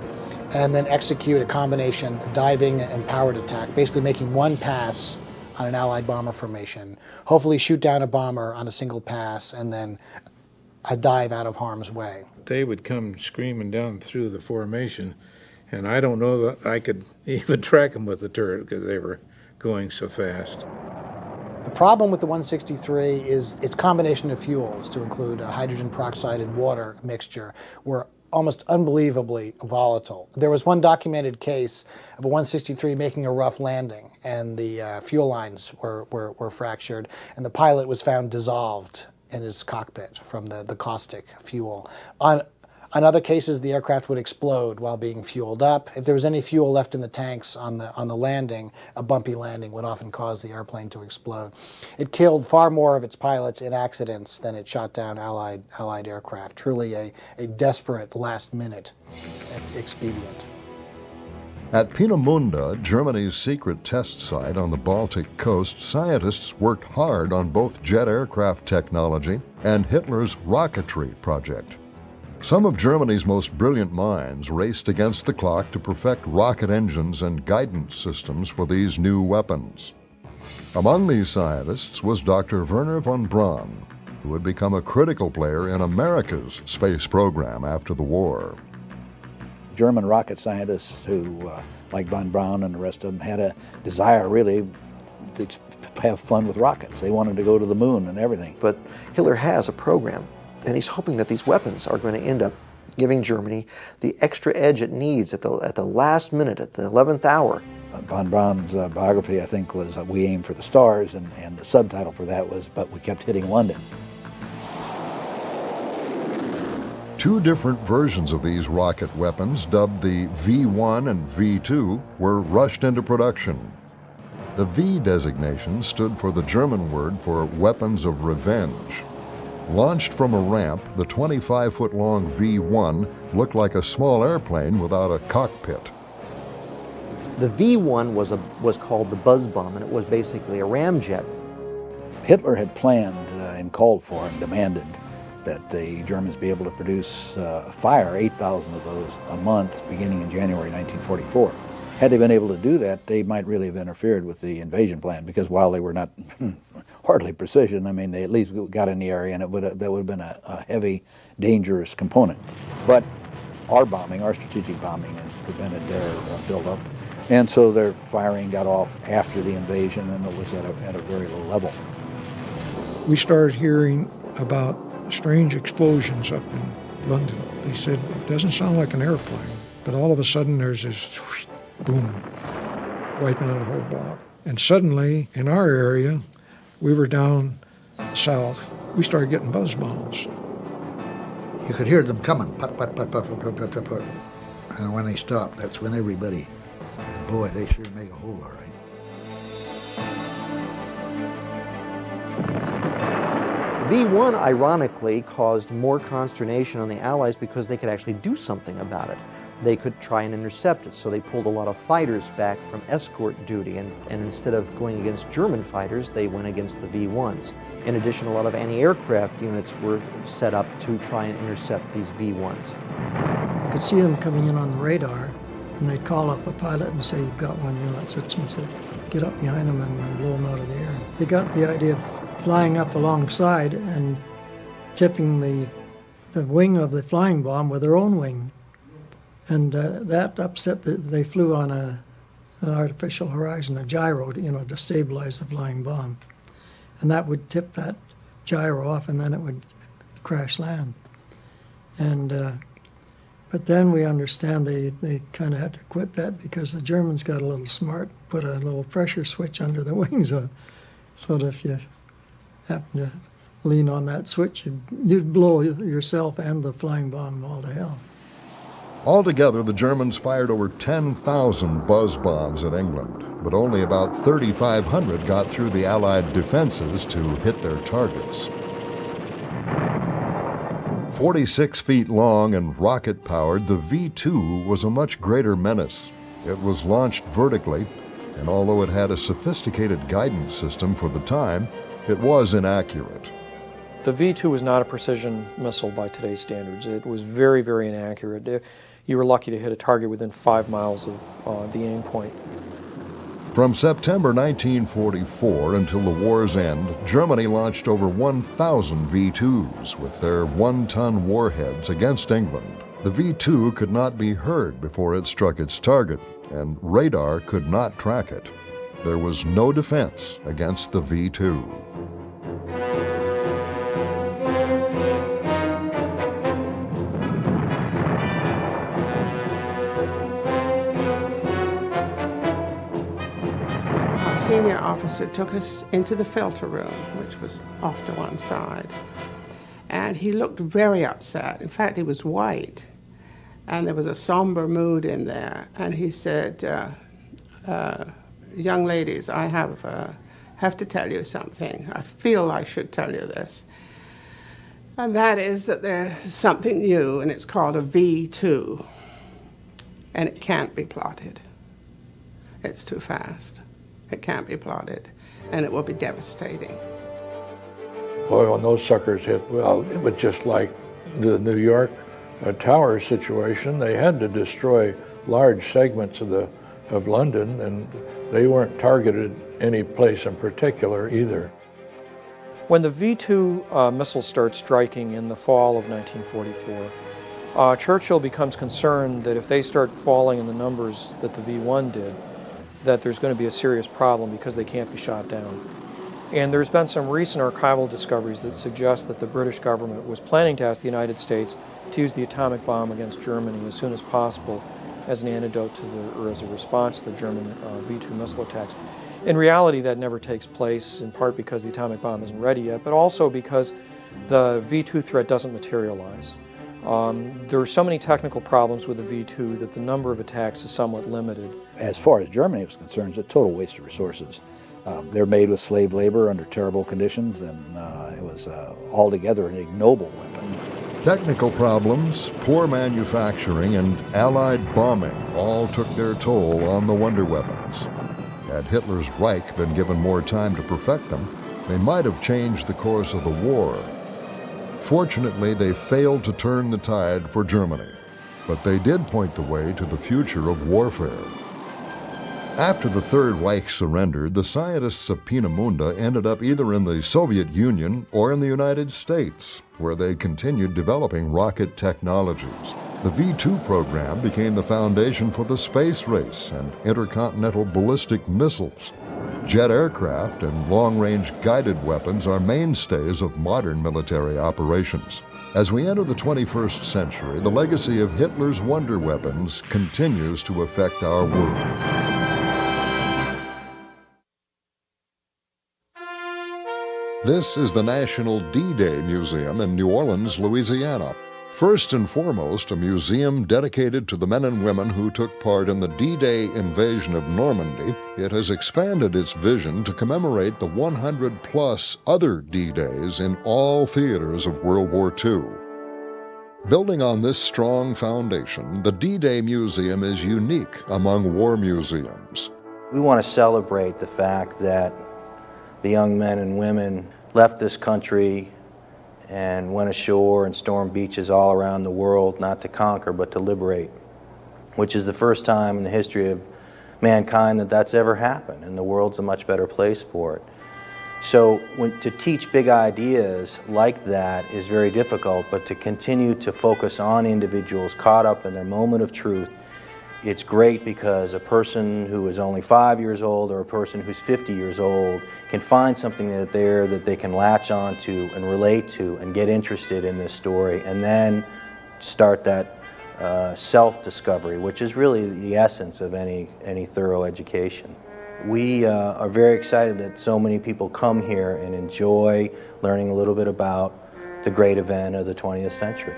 and then execute a combination of diving and powered attack, basically making one pass on an Allied bomber formation, hopefully shoot down a bomber on a single pass, and then a dive out of harm's way. They would come screaming down through the formation, and I don't know that I could even track them with the turret because they were going so fast. The problem with the 163 is its combination of fuels, to include hydrogen peroxide and water mixture, were almost unbelievably volatile. There was one documented case of a 163 making a rough landing, and the fuel lines were fractured, and the pilot was found dissolved in his cockpit from the caustic fuel. On other cases, the aircraft would explode while being fueled up. If there was any fuel left in the tanks on the landing, a bumpy landing would often cause the airplane to explode. It killed far more of its pilots in accidents than it shot down Allied aircraft. Truly a desperate last-minute expedient. At Peenemünde, Germany's secret test site on the Baltic coast, scientists worked hard on both jet aircraft technology and Hitler's rocketry project. Some of Germany's most brilliant minds raced against the clock to perfect rocket engines and guidance systems for these new weapons. Among these scientists was Dr. Wernher von Braun, who would become a critical player in America's space program after the war. German rocket scientists who, like von Braun and the rest of them, had a desire really to have fun with rockets. They wanted to go to the moon and everything. But Hitler has a program, and he's hoping that these weapons are going to end up giving Germany the extra edge it needs at the last minute, at the 11th hour. Von Braun's biography, I think, was We Aim for the Stars, and the subtitle for that was But We Kept Hitting London. Two different versions of these rocket weapons, dubbed the V-1 and V-2, were rushed into production. The V designation stood for the German word for weapons of revenge. Launched from a ramp, the 25-foot-long V-1 looked like a small airplane without a cockpit. The V-1 was called the buzz bomb, and it was basically a ramjet. Hitler had planned and called for and demanded that the Germans be able to produce 8,000 of those a month beginning in January 1944. Had they been able to do that, they might really have interfered with the invasion plan, because while they were not hardly precision, I mean, they at least got in the area, and that would have been a heavy, dangerous component. But our bombing, our strategic bombing, prevented their buildup, and so their firing got off after the invasion, and it was at a very low level. We started hearing about strange explosions up in London. They said, it doesn't sound like an airplane, but all of a sudden there's this whoosh, boom, wiping out a whole block. And suddenly, in our area, we were down south, we started getting buzz bombs. You could hear them coming, put, put, put, put, put, put, put, put. And when they stopped, that's when everybody, and boy, they sure make a hole, all right. V1, ironically, caused more consternation on the Allies because they could actually do something about it. They could try and intercept it, so they pulled a lot of fighters back from escort duty, and instead of going against German fighters, they went against the V1s. In addition, a lot of anti-aircraft units were set up to try and intercept these V1s. You could see them coming in on the radar, and they'd call up a pilot and say, you've got one, let such and such, get up behind them and blow them out of the air. They got the idea of flying up alongside and tipping the wing of the flying bomb with their own wing. And that upset, they flew on an artificial horizon, a gyro, to stabilize the flying bomb. And that would tip that gyro off, and then it would crash land. And but then we understand they kind of had to quit that because the Germans got a little smart, put a little pressure switch under the wings, so that if you happen to lean on that switch, you'd blow yourself and the flying bomb all to hell. Altogether, the Germans fired over 10,000 buzz bombs at England, but only about 3,500 got through the Allied defenses to hit their targets. 46 feet long and rocket-powered, the V-2 was a much greater menace. It was launched vertically, and although it had a sophisticated guidance system for the time, it was inaccurate. The V-2 was not a precision missile by today's standards. It was very, very inaccurate. You were lucky to hit a target within 5 miles of the aim point. From September 1944 until the war's end, Germany launched over 1,000 V-2s with their 1-ton warheads against England. The V-2 could not be heard before it struck its target, and radar could not track it. There was no defense against the V-2. Senior officer took us into the filter room, which was off to one side. And he looked very upset. In fact, he was white. And there was a somber mood in there. And he said, young ladies, I have to tell you something. I feel I should tell you this. And that is that there's something new, and it's called a V-2. And it can't be plotted. It's too fast. It can't be plotted, and it will be devastating. Boy, when those suckers hit, well, it was just like the New York tower situation. They had to destroy large segments of London, and they weren't targeted any place in particular either. When the V-2 missiles start striking in the fall of 1944, Churchill becomes concerned that if they start falling in the numbers that the V-1 did, that there's going to be a serious problem because they can't be shot down. And there's been some recent archival discoveries that suggest that the British government was planning to ask the United States to use the atomic bomb against Germany as soon as possible as an antidote to or as a response to the German V-2 missile attacks. In reality, that never takes place, in part because the atomic bomb isn't ready yet, but also because the V-2 threat doesn't materialize. There are so many technical problems with the V-2 that the number of attacks is somewhat limited. As far as Germany was concerned, it's a total waste of resources. They're made with slave labor under terrible conditions, and it was altogether an ignoble weapon. Technical problems, poor manufacturing, and Allied bombing all took their toll on the wonder weapons. Had Hitler's Reich been given more time to perfect them, they might have changed the course of the war. Fortunately, they failed to turn the tide for Germany, but they did point the way to the future of warfare. After the Third Reich surrendered, the scientists of Peenemünde ended up either in the Soviet Union or in the United States, where they continued developing rocket technologies. The V-2 program became the foundation for the space race and intercontinental ballistic missiles. Jet aircraft and long-range guided weapons are mainstays of modern military operations. As we enter the 21st century, the legacy of Hitler's wonder weapons continues to affect our world. This is the National D-Day Museum in New Orleans, Louisiana. First and foremost, a museum dedicated to the men and women who took part in the D-Day invasion of Normandy, it has expanded its vision to commemorate the 100-plus other D-Days in all theaters of World War II. Building on this strong foundation, the D-Day Museum is unique among war museums. We want to celebrate the fact that the young men and women left this country and went ashore and stormed beaches all around the world, not to conquer but to liberate, which is the first time in the history of mankind that that's ever happened, and the world's a much better place for it. So to teach big ideas like that is very difficult, but to continue to focus on individuals caught up in their moment of truth, it's great because a person who is only 5 years old or a person who's 50 years old can find something that they can latch on to and relate to and get interested in this story, and then start that self-discovery, which is really the essence of any thorough education. We are very excited that so many people come here and enjoy learning a little bit about the great event of the 20th century.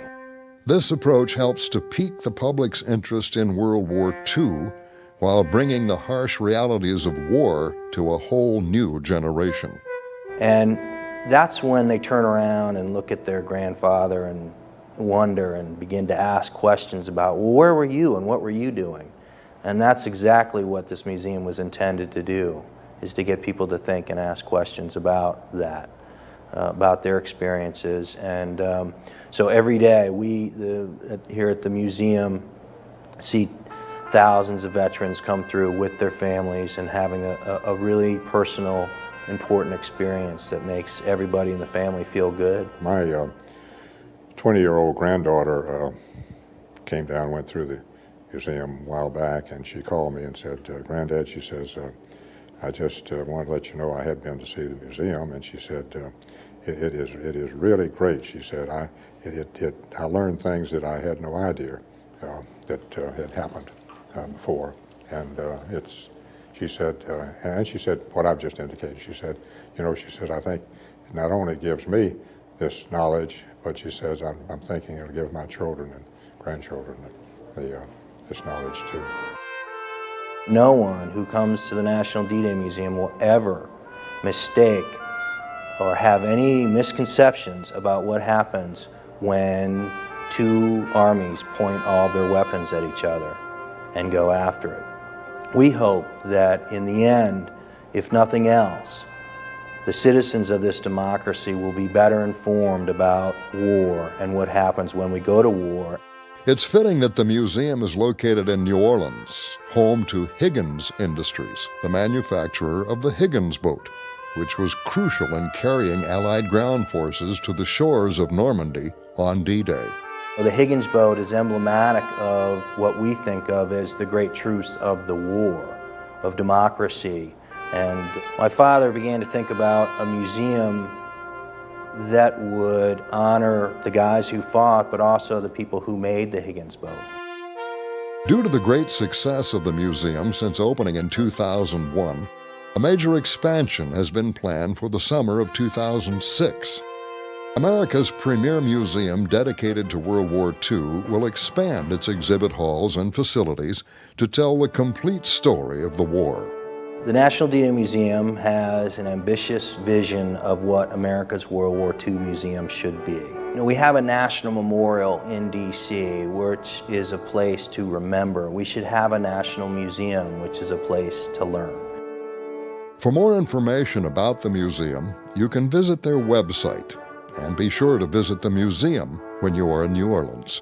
This approach helps to pique the public's interest in World War II while bringing the harsh realities of war to a whole new generation. And that's when they turn around and look at their grandfather and wonder and begin to ask questions about, well, where were you and what were you doing? And that's exactly what this museum was intended to do, is to get people to think and ask questions about that, about their experiences. And so every day we here at the museum see thousands of veterans come through with their families and having a really personal, important experience that makes everybody in the family feel good. My 20-year-old granddaughter came down, went through the museum a while back, and she called me and said, Granddad, she says, I just wanted to let you know I had been to see the museum, and she said, it is really great. She said, I learned things that I had no idea that had happened before, and she said what I've just indicated. She said, she said, I think it not only gives me this knowledge, but she says I'm thinking it'll give my children and grandchildren this knowledge too. No one who comes to the National D-Day Museum will ever mistake or have any misconceptions about what happens when two armies point all their weapons at each other and go after it. We hope that in the end, if nothing else, the citizens of this democracy will be better informed about war and what happens when we go to war. It's fitting that the museum is located in New Orleans, home to Higgins Industries, the manufacturer of the Higgins boat, which was crucial in carrying Allied ground forces to the shores of Normandy on D-Day. The Higgins boat is emblematic of what we think of as the great truths of the war, of democracy. And my father began to think about a museum that would honor the guys who fought, but also the people who made the Higgins boat. Due to the great success of the museum since opening in 2001, a major expansion has been planned for the summer of 2006. America's premier museum dedicated to World War II will expand its exhibit halls and facilities to tell the complete story of the war. The National D-Day Museum has an ambitious vision of what America's World War II museum should be. We have a national memorial in D.C., which is a place to remember. We should have a national museum, which is a place to learn. For more information about the museum, you can visit their website, and be sure to visit the museum when you are in New Orleans.